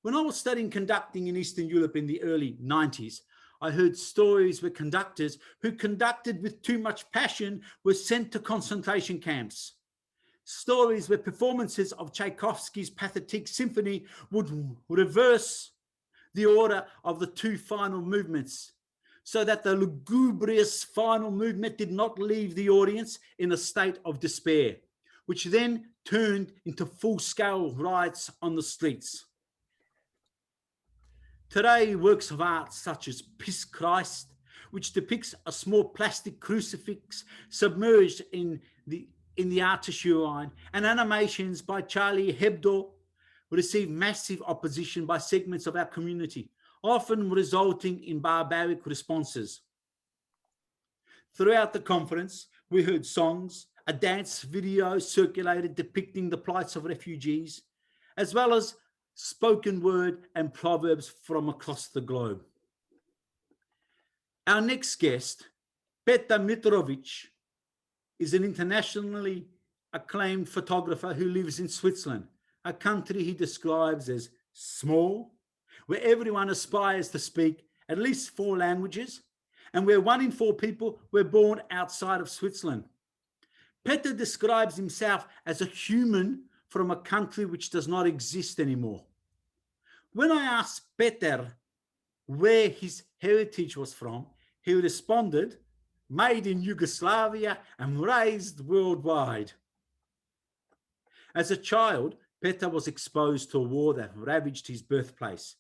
When I was studying conducting in Eastern Europe in the early 90s, I heard stories where conductors who conducted with too much passion were sent to concentration camps. Stories where performances of Tchaikovsky's Pathetique Symphony would reverse the order of the two final movements, so that the lugubrious final movement did not leave the audience in a state of despair, which then turned into full-scale riots on the streets. Today, works of art such as Piss Christ, which depicts a small plastic crucifix submerged in the art tissue line, and animations by Charlie Hebdo receive massive opposition by segments of our community, often resulting in barbaric responses. Throughout the conference, we heard songs, a dance video circulated depicting the plights of refugees, as well as spoken word and proverbs from across the globe. Our next guest, Petar Mitrovic, is an internationally acclaimed photographer who lives in Switzerland, a country he describes as small, where everyone aspires to speak at least 4 languages, and where 1 in 4 people were born outside of Switzerland. Petar describes himself as a human from a country which does not exist anymore. When I asked Petar where his heritage was from, he responded, made in Yugoslavia and raised worldwide. As a child, Petar was exposed to a war that ravaged his birthplace.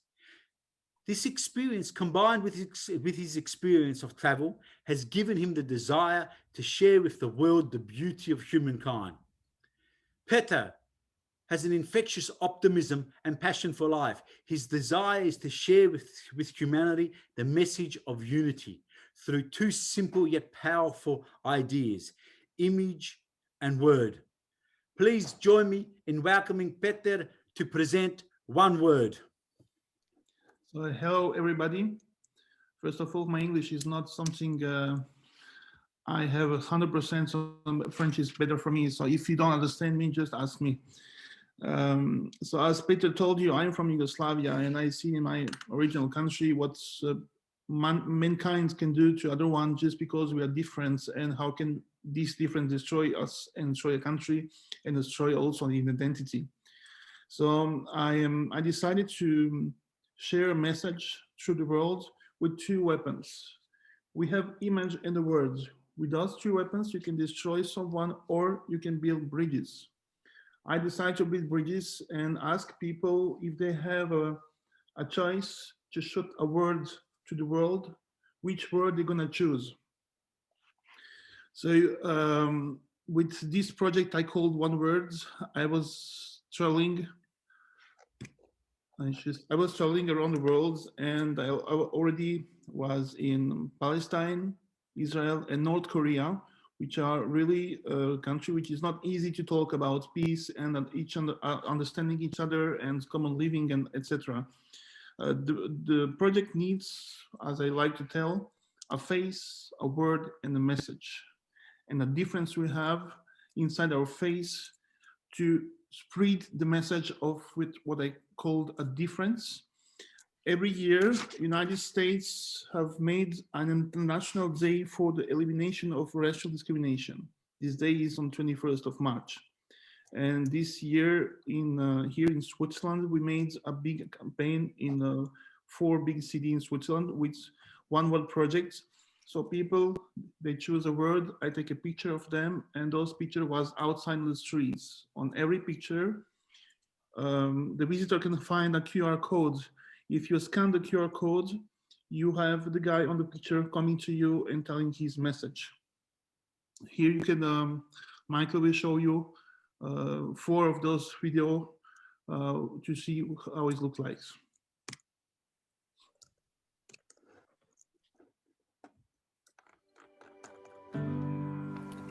This experience, combined with his experience of travel, has given him the desire to share with the world the beauty of humankind. Petar has an infectious optimism and passion for life. His desire is to share with humanity the message of unity through two simple yet powerful ideas, image and word. Please join me in welcoming Petar to present one word. So, hello, everybody. First of all, my English is not something I have 100%, so French is better for me. So if you don't understand me, just ask me. So as Peter told you, I'm from Yugoslavia, and I see in my original country what mankind can do to other one just because we are different, and how can this difference destroy us and destroy a country and destroy also an identity. So I decided to share a message through the world with two weapons. We have image and the words. With those two weapons, you can destroy someone or you can build bridges. I decided to build bridges and ask people if they have a choice to shoot a word to the world, which word they're gonna choose. So with this project I called One Word, I was traveling around the world, and I already was in Palestine, Israel, and North Korea, which are really a country which is not easy to talk about peace and understanding each other and common living and etc. The project needs, as I like to tell, a face, a word, and a message. And the difference we have inside our face to spread the message of with what I called a difference. Every year, United States have made an international day for the elimination of racial discrimination. This day is on 21st of March. And this year here in Switzerland, we made a big campaign in 4 big cities in Switzerland with One Word project. So people, they choose a word, I take a picture of them, and those picture was outside the streets. On every picture, the visitor can find a QR code. If you scan the QR code, you have the guy on the picture coming to you and telling his message. Here you can, Michael will show you 4 of those videos to see how it looks like.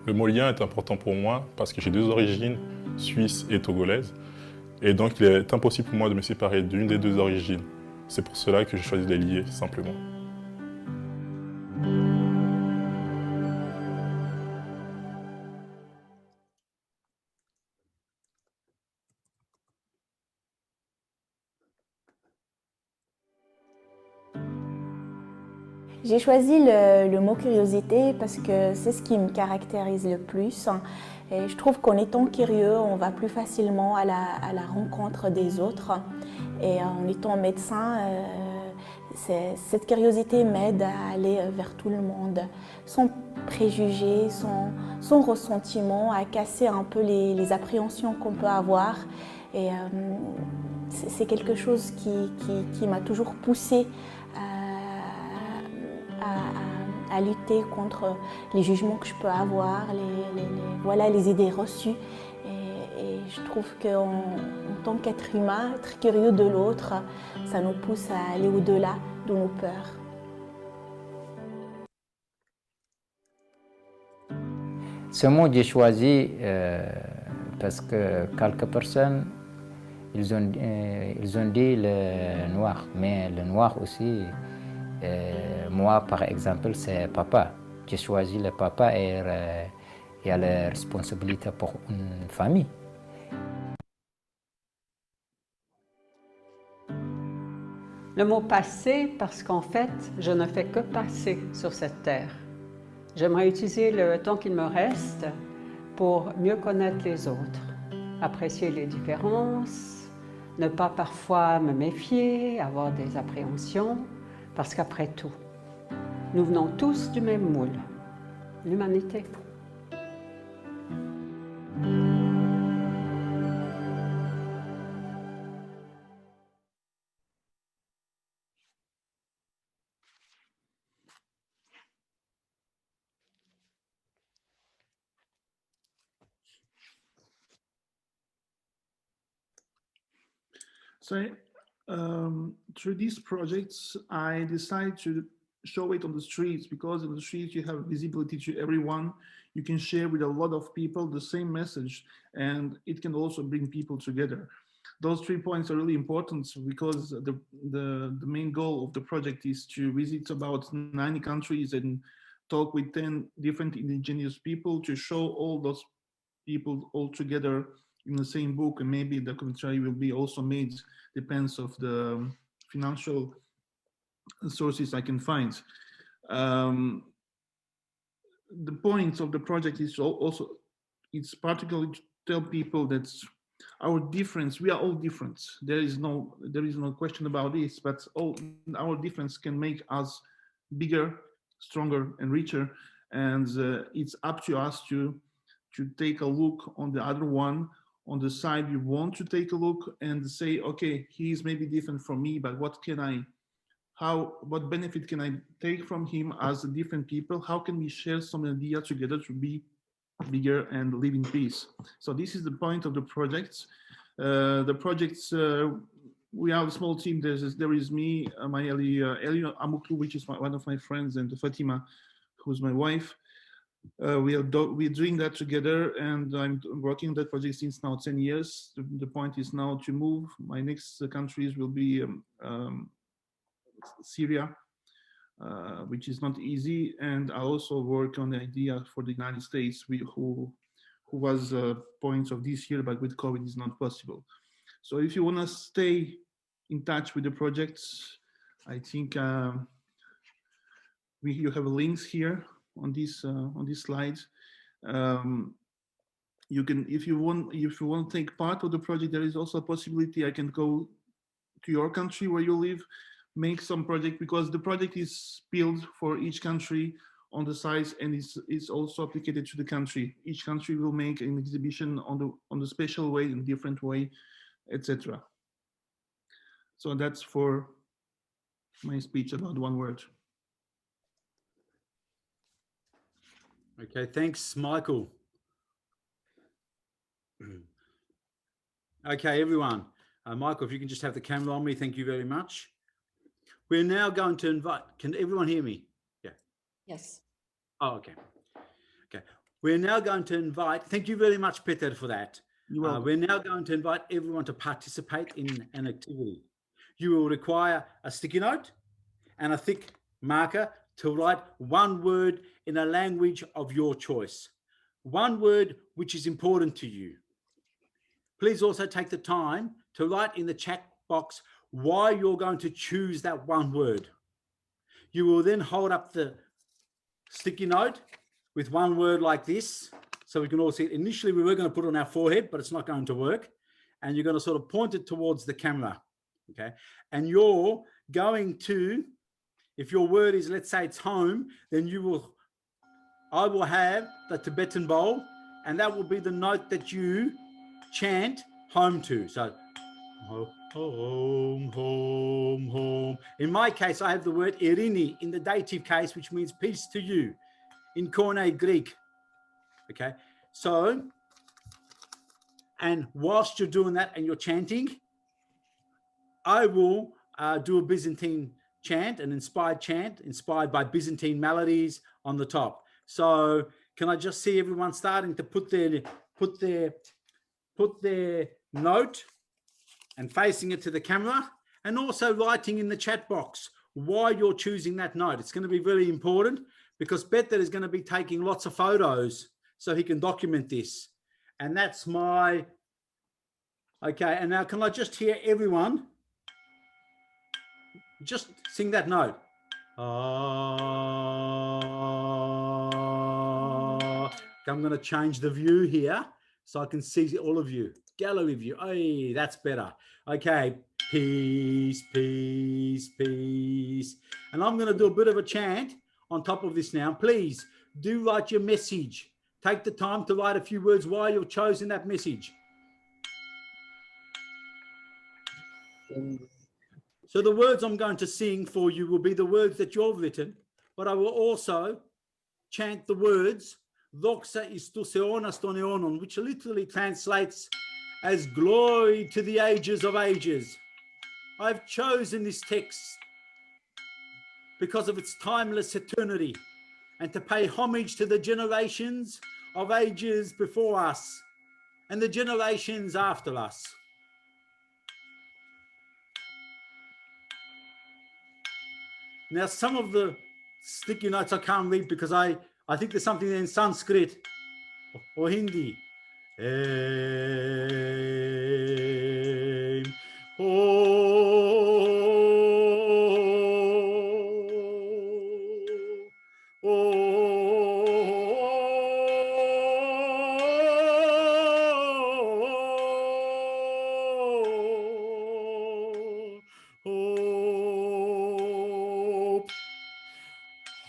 Le mot lien est important pour moi parce que j'ai 2 origines, suisse et togolaise. Et donc il est impossible pour moi de me séparer d'une des 2 origines. C'est pour cela que j'ai choisi de les lier, simplement. J'ai choisi le mot curiosité parce que c'est ce qui me caractérise le plus. Et je trouve qu'en étant curieux, on va plus facilement à la rencontre des autres. Et en étant médecin, cette curiosité m'aide à aller vers tout le monde, sans préjugés, sans ressentiment, à casser un peu les appréhensions qu'on peut avoir. Et c'est quelque chose qui m'a toujours poussée à lutter contre les jugements que je peux avoir, les idées reçues. Et je trouve qu'en tant qu'être humain, être curieux de l'autre, ça nous pousse à aller au-delà de nos peurs. Ce mot, j'ai choisi parce que quelques personnes, ils ont dit le noir, mais le noir aussi, moi par exemple, c'est papa. J'ai choisi le papa et il y a la responsabilité pour une famille. Le mot passer parce qu'en fait, je ne fais que passer sur cette terre. J'aimerais utiliser le temps qu'il me reste pour mieux connaître les autres, apprécier les différences, ne pas parfois me méfier, avoir des appréhensions, Parce qu'après tout, nous venons tous du même moule, l'humanité. So through these projects, I decided to show it on the streets, because on the streets you have visibility to everyone. You can share with a lot of people the same message, and it can also bring people together. Those 3 points are really important, because the main goal of the project is to visit about 90 countries and talk with 10 different indigenous people to show all those people all together in the same book. And maybe the documentary will be also made, depends of the financial sources I can find. The point of the project is also, it's particularly to tell people that our difference, we are all different. There is no question about this, but all our difference can make us bigger, stronger, and richer. And it's up to us to take a look on the other one, on the side you want to take a look and say, okay, he is maybe different from me, but what benefit can I take from him as a different people? How can we share some idea together to be bigger and live in peace? So this is the point of the projects. We have a small team. There is me, my Eli Amuklu, which is one of my friends, and Fatima, who's my wife. We're doing that together, and I'm working on that project since now 10 years. The point is now to move. My next countries will be Syria, which is not easy, and I also work on the idea for the United States, who was points of this year, but with COVID is not possible. So if you want to stay in touch with the projects, I think you have links here on this slide. You can, if you want to take part of the project, there is also a possibility I can go to your country where you live, make some project, because the project is built for each country on the size, and it's also applied to the country. Each country will make an exhibition on the special way, in different way, etc. So that's for my speech about one word. Okay, thanks, Michael. Okay, everyone. Michael, if you can just have the camera on me, thank you very much. We're now going to invite, can everyone hear me? Yeah. Yes. Oh, okay. Okay. We're now going to invite, thank you very much, Peter, for that. We're now going to invite everyone to participate in an activity. You will require a sticky note and a thick marker to write one word in a language of your choice. One word which is important to you. Please also take the time to write in the chat box why you're going to choose that one word. You will then hold up the sticky note with one word like this, so we can all see it. Initially, we were going to put it on our forehead, but it's not going to work. And you're going to sort of point it towards the camera, okay? And you're going to, if your word is, let's say it's home, then I will have the Tibetan bowl, and that will be the note that you chant home to. So, home, home, home. In my case, I have the word Irini in the dative case, which means peace to you in Koine Greek. Okay, so, and whilst you're doing that and you're chanting, I will do a Byzantine chant, an inspired chant, inspired by Byzantine melodies on the top. So can I just see everyone starting to put their note and facing it to the camera, and also writing in the chat box why you're choosing that note. It's going to be very important, because Peter is going to be taking lots of photos so he can document this. And that's my, okay. And now can I just hear everyone just sing that note? I'm going to change the view here so I can see all of you. gallery view. Hey, that's better. Okay, peace, peace, peace. And I'm going to do a bit of a chant on top of this now. Please do write your message. Take the time to write a few words why you've chosen that message. So the words I'm going to sing for you will be the words that you've written, but I will also chant the words Doxa istus eonas ton eonon, which literally translates as glory to the ages of ages. I've chosen this text because of its timeless eternity and to pay homage to the generations of ages before us and the generations after us. Now, some of the sticky notes I can't read because I think there's something in Sanskrit or Hindi.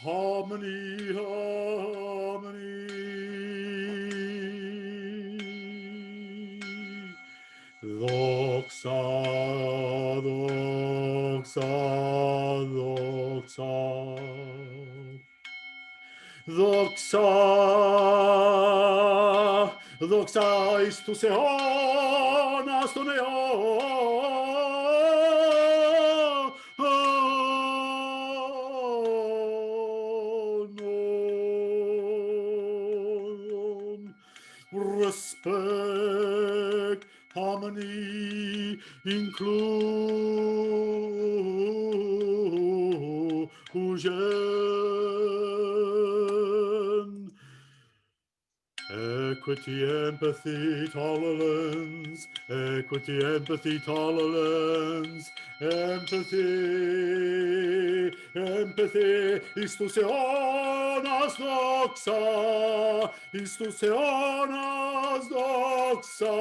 Harmony, harmony. Doxa, doxa, doxa. Doxa, doxa istus eonas ton eonon. Respect, harmony, inclusion, equity, empathy, tolerance, equity, empathy, tolerance, empathy, empathy, istus eonas doxa, istus eonas doxa,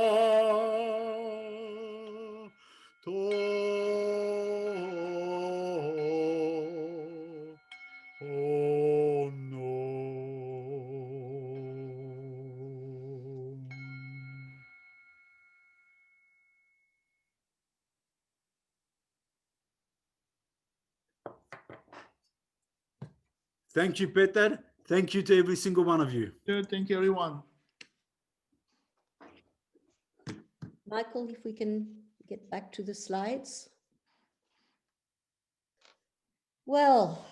Thank you, Peter. Thank you to every single one of you. Sure, thank you, everyone. Michael, if we can get back to the slides. Well,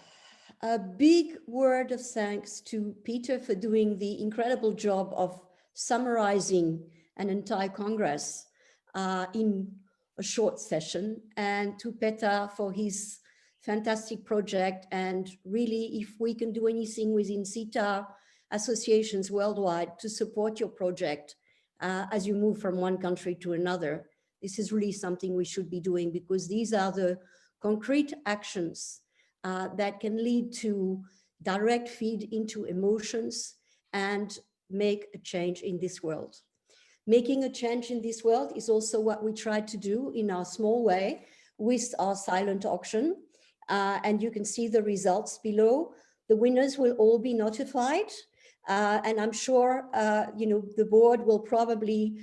a big word of thanks to Peter for doing the incredible job of summarizing an entire Congress in a short session, and to Peter for his fantastic project. And really, if we can do anything within CETA associations worldwide to support your project as you move from one country to another, this is really something we should be doing, because these are the concrete actions that can lead to direct feed into emotions and make a change in this world. Making a change in this world is also what we try to do in our small way with our silent auction. And you can see the results below. The winners will all be notified. And I'm sure the board will probably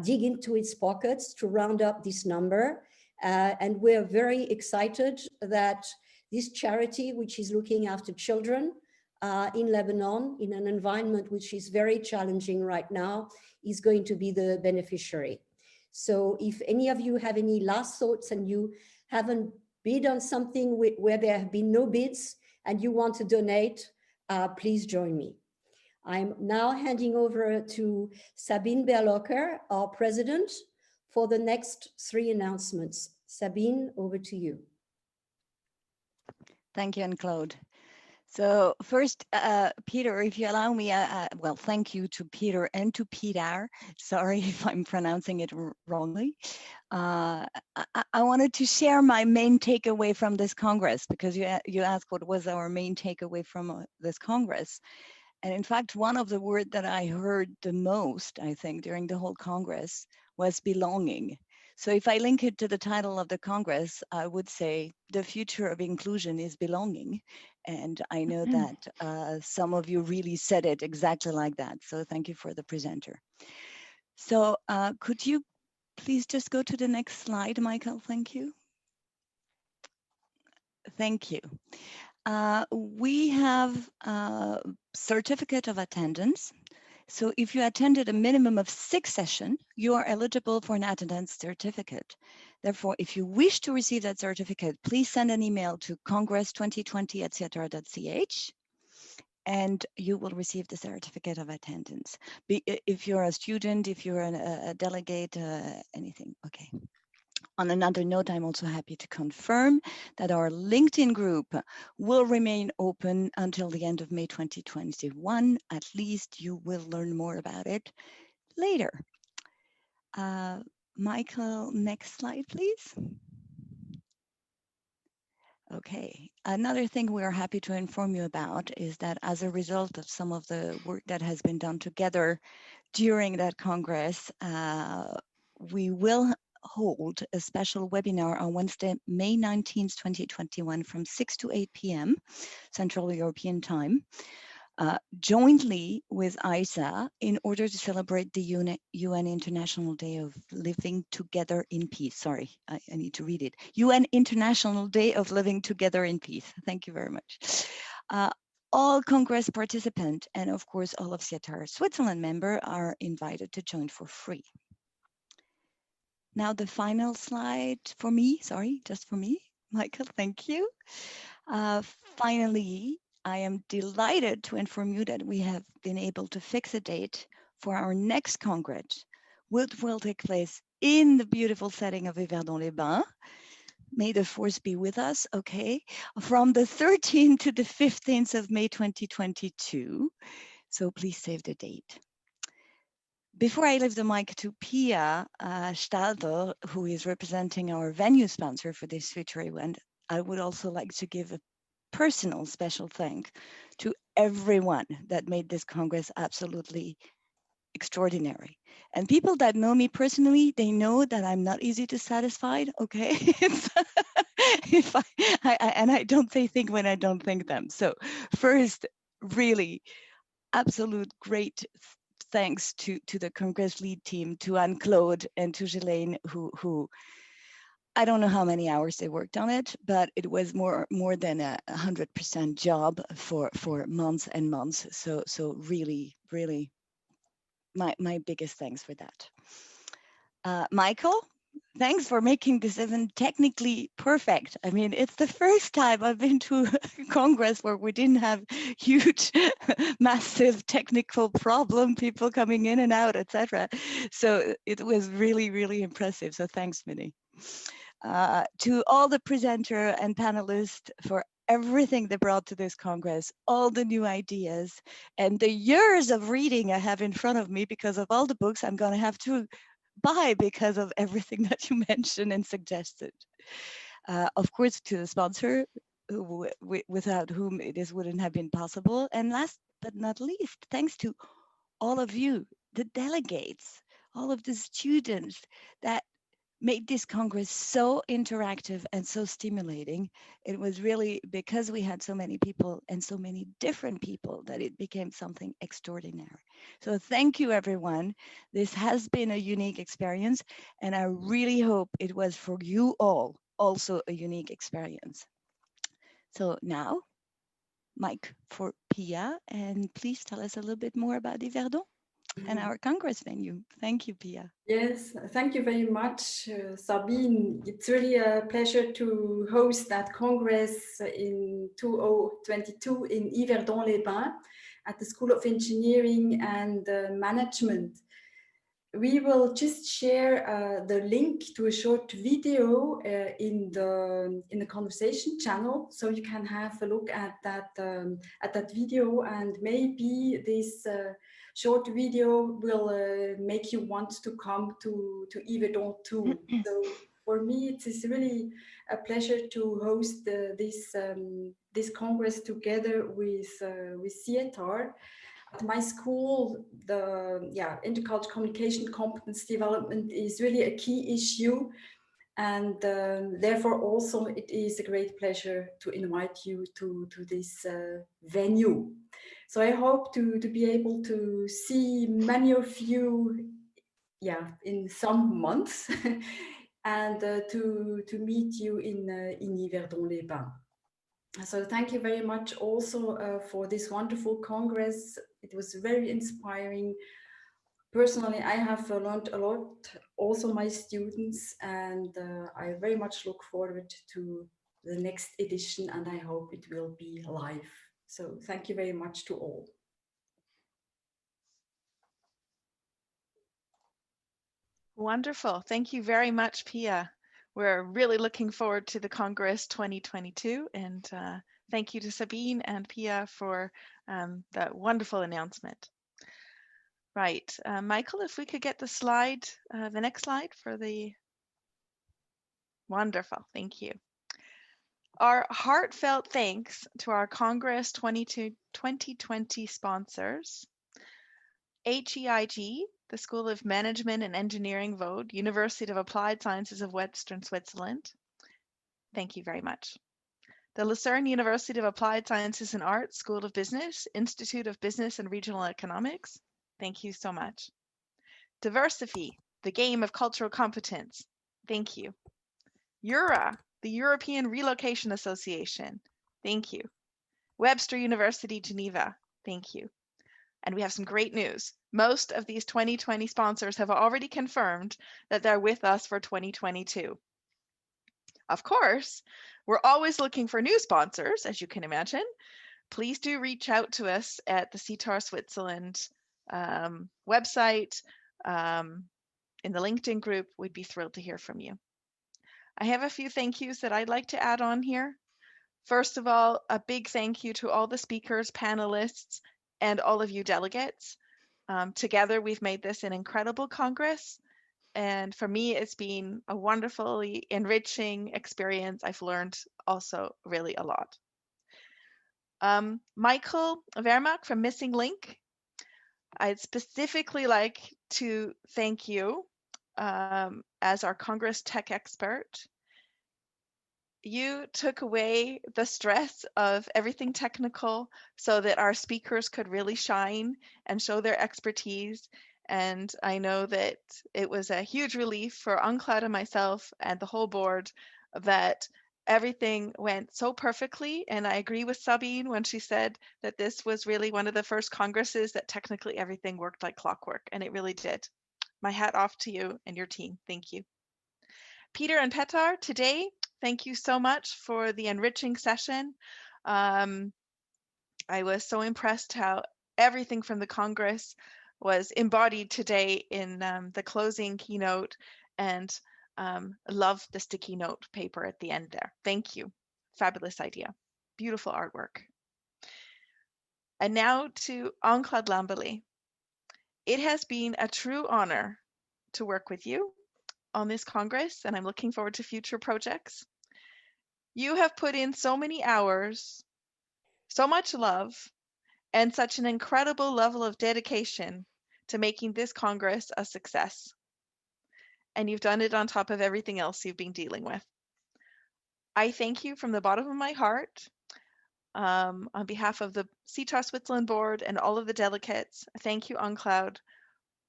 dig into its pockets to round up this number. And we're very excited that this charity, which is looking after children in Lebanon, in an environment which is very challenging right now, is going to be the beneficiary. So if any of you have any last thoughts and you haven't bid on something where there have been no bids and you want to donate, please join me. I'm now handing over to Sabine Berlocker, our president, for the next 3 announcements. Sabine, over to you. Thank you, Anne-Claude. So first, Peter, if you allow me, well, thank you to Peter and to Peter. Sorry if I'm pronouncing it wrongly. I wanted to share my main takeaway from this Congress, because you asked what was our main takeaway from this Congress. And in fact, one of the words that I heard the most, I think, during the whole Congress was belonging. So if I link it to the title of the Congress, I would say the future of inclusion is belonging. And I know that some of you really said it exactly like that. So thank you for the presenter. So could you please just go to the next slide, Michael? Thank you. Thank you. We have a certificate of attendance. So if you attended a minimum of 6 sessions, you are eligible for an attendance certificate. Therefore, if you wish to receive that certificate, please send an email to congress2020@cetera.ch and you will receive the certificate of attendance. If you're a student, if you're a delegate, anything, okay. On another note, I'm also happy to confirm that our LinkedIn group will remain open until the end of May 2021. At least you will learn more about it later. Michael, next slide, please. Okay, another thing we are happy to inform you about is that as a result of some of the work that has been done together during that Congress, we will hold a special webinar on Wednesday, May 19th, 2021 from 6 to 8 p.m. Central European Time, jointly with ISA in order to celebrate the UN International Day of Living Together in Peace. Sorry, I need to read it. UN International Day of Living Together in Peace. Thank you very much. All Congress participants and of course all of CETAR Switzerland member are invited to join for free. Now the final slide for me, sorry, just for me. Michael, thank you. Finally, I am delighted to inform you that we have been able to fix a date for our next Congress, which will take place in the beautiful setting of Yverdon-les-Bains. May the force be with us, okay? From the 13th to the 15th of May 2022. So please save the date. Before I leave the mic to Pia Stalder, who is representing our venue sponsor for this future event, I would also like to give a personal special thanks to everyone that made this Congress absolutely extraordinary. And people that know me personally, they know that I'm not easy to satisfy, okay? If I don't say things when I don't think them. So first, really absolute great thanks to the Congress lead team, to Anne-Claude and to Ghislaine, who I don't know how many hours they worked on it, but it was more than 100% job for months and months. So really, really, my biggest thanks for that. Michael, thanks for making this event technically perfect. I mean, it's the first time I've been to a Congress where we didn't have huge, massive technical problem, people coming in and out, etc. So it was really, really impressive. So thanks, Minnie. To all the presenter and panelists for everything they brought to this Congress, all the new ideas, and the years of reading I have in front of me because of all the books I'm going to have to buy because of everything that you mentioned and suggested. Of course, to the sponsor, without whom this wouldn't have been possible. And last but not least, thanks to all of you, the delegates, all of the students that made this Congress so interactive and so stimulating. It was really because we had so many people and so many different people that it became something extraordinary. So thank you, everyone. This has been a unique experience, and I really hope it was for you all also a unique experience. So now, mic for Pia, and please tell us a little bit more about Yverdon and our Congress venue. Thank you, Pia. Yes, thank you very much, Sabine. It's really a pleasure to host that Congress in 2022 in Yverdon-les-Bains at the School of Engineering and Management. We will just share the link to a short video in the conversation channel, so you can have a look at that video, and maybe this short video will make you want to come to Yverdon too. So for me, it is really a pleasure to host this Congress together with CETAR. At my school, the intercultural communication competence development is really a key issue. And therefore also it is a great pleasure to invite you to this venue. So I hope to be able to see many of you in some months and to meet you in Yverdon-les-Bains. So thank you very much also for this wonderful Congress. It was very inspiring. Personally, I have learned a lot, also my students, and I very much look forward to the next edition, and I hope it will be live. So thank you very much to all. Wonderful. Thank you very much, Pia. We're really looking forward to the Congress 2022, and thank you to Sabine and Pia for that wonderful announcement. Right, Michael, if we could get the slide, the next slide for the... Wonderful, thank you. Our heartfelt thanks to our Congress 2020 sponsors, HEIG, the School of Management and Engineering Vaud, University of Applied Sciences of Western Switzerland. Thank you very much. The Lucerne University of Applied Sciences and Arts, School of Business, Institute of Business and Regional Economics. Thank you so much. Diversify, the game of cultural competence. Thank you. EURA, the European Relocation Association. Thank you. Webster University, Geneva. Thank you. And we have some great news. Most of these 2020 sponsors have already confirmed that they're with us for 2022. Of course, we're always looking for new sponsors, as you can imagine. Please do reach out to us at the CTAR Switzerland website, in the LinkedIn group. We'd be thrilled to hear from you. I have a few thank yous that I'd like to add on here. First of all, a big thank you to all the speakers, panelists, and all of you delegates. Together, we've made this an incredible Congress. And for me, it's been a wonderfully enriching experience. I've learned also really a lot. Michael Vermaak from Missing Link, I'd specifically like to thank you as our Congress tech expert. You took away the stress of everything technical so that our speakers could really shine and show their expertise. And I know that it was a huge relief for Enclad and myself and the whole board that everything went so perfectly. And I agree with Sabine when she said that this was really one of the first congresses that technically everything worked like clockwork, and it really did. My hat off to you and your team. Thank you. Peter and Petar, today, thank you so much for the enriching session. I was so impressed how everything from the Congress was embodied today in the closing keynote, and love the sticky note paper at the end there. Thank you. Fabulous idea. Beautiful artwork. And now to Enclad Lambely. It has been a true honor to work with you on this Congress, and I'm looking forward to future projects. You have put in so many hours, so much love, and such an incredible level of dedication to making this Congress a success. And you've done it on top of everything else you've been dealing with. I thank you from the bottom of my heart. On behalf of the CTAR Switzerland board and all of the delegates, thank you, Enclad,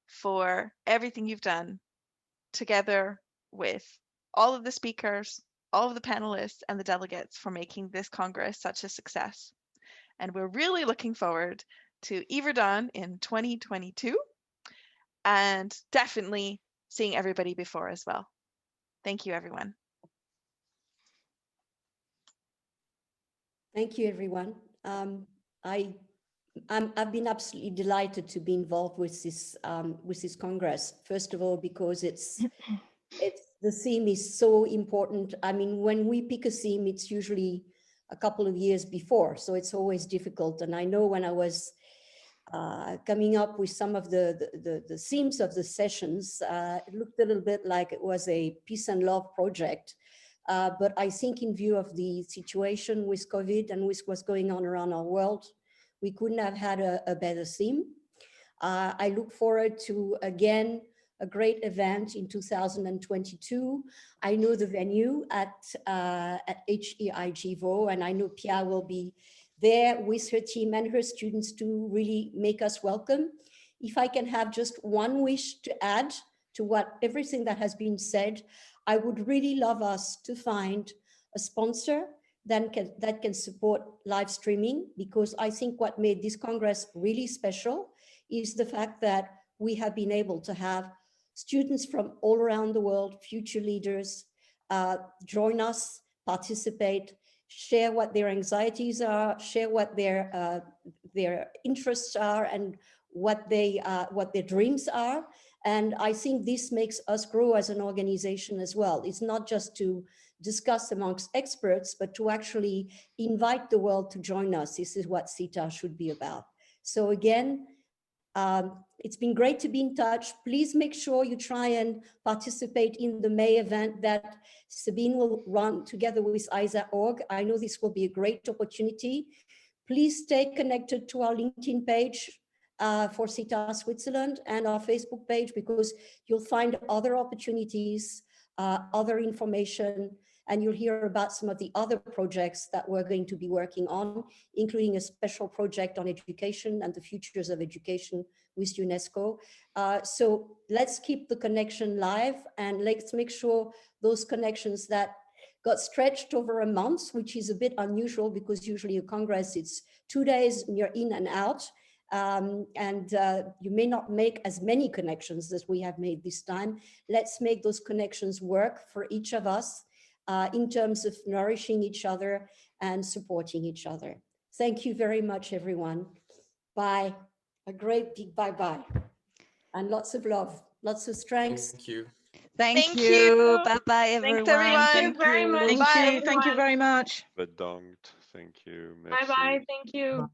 for everything you've done together with all of the speakers, all of the panelists, and the delegates for making this Congress such a success. And we're really looking forward to Yverdon in 2022 and definitely seeing everybody before as well. Thank you, everyone. Thank you, everyone. I've been absolutely delighted to be involved with this Congress. First of all, because it's the theme is so important. I mean, when we pick a theme, it's usually a couple of years before, so it's always difficult. And I know when I was coming up with some of the themes of the sessions, it looked a little bit like it was a peace and love project. But I think in view of the situation with COVID and with what's going on around our world, We couldn't have had a better theme. I look forward to, again, a great event in 2022. I know the venue at HEIG Vaud, and I know Pia will be there with her team and her students to really make us welcome. If I can have just one wish to add to everything that has been said, I would really love us to find a sponsor that can support live streaming, because I think what made this Congress really special is the fact that we have been able to have students from all around the world, future leaders, join us, participate, share what their anxieties are, share what their interests are, and what their dreams are. And I think this makes us grow as an organization as well. It's not just to discuss amongst experts, but to actually invite the world to join us. This is what CETA should be about. So again, it's been great to be in touch. Please make sure you try and participate in the May event that Sabine will run together with ISA.org. I know this will be a great opportunity. Please stay connected to our LinkedIn page for CETA Switzerland and our Facebook page, because you'll find other opportunities, other information, and you'll hear about some of the other projects that we're going to be working on, including a special project on education and the futures of education with UNESCO. So let's keep the connection live, and let's make sure those connections that got stretched over a month, which is a bit unusual because usually a Congress, it's 2 days and you're in and out. You may not make as many connections as we have made this time. Let's make those connections work for each of us in terms of nourishing each other and supporting each other. Thank you very much, everyone. Bye. A great big bye-bye. And lots of love, lots of strength. Thank you. Thank you. Bye-bye, Thanks, everyone. everyone. Thank you very much. Bye. Thank you very much. Bedankt. Thank you. Bye Merci. bye. Thank you.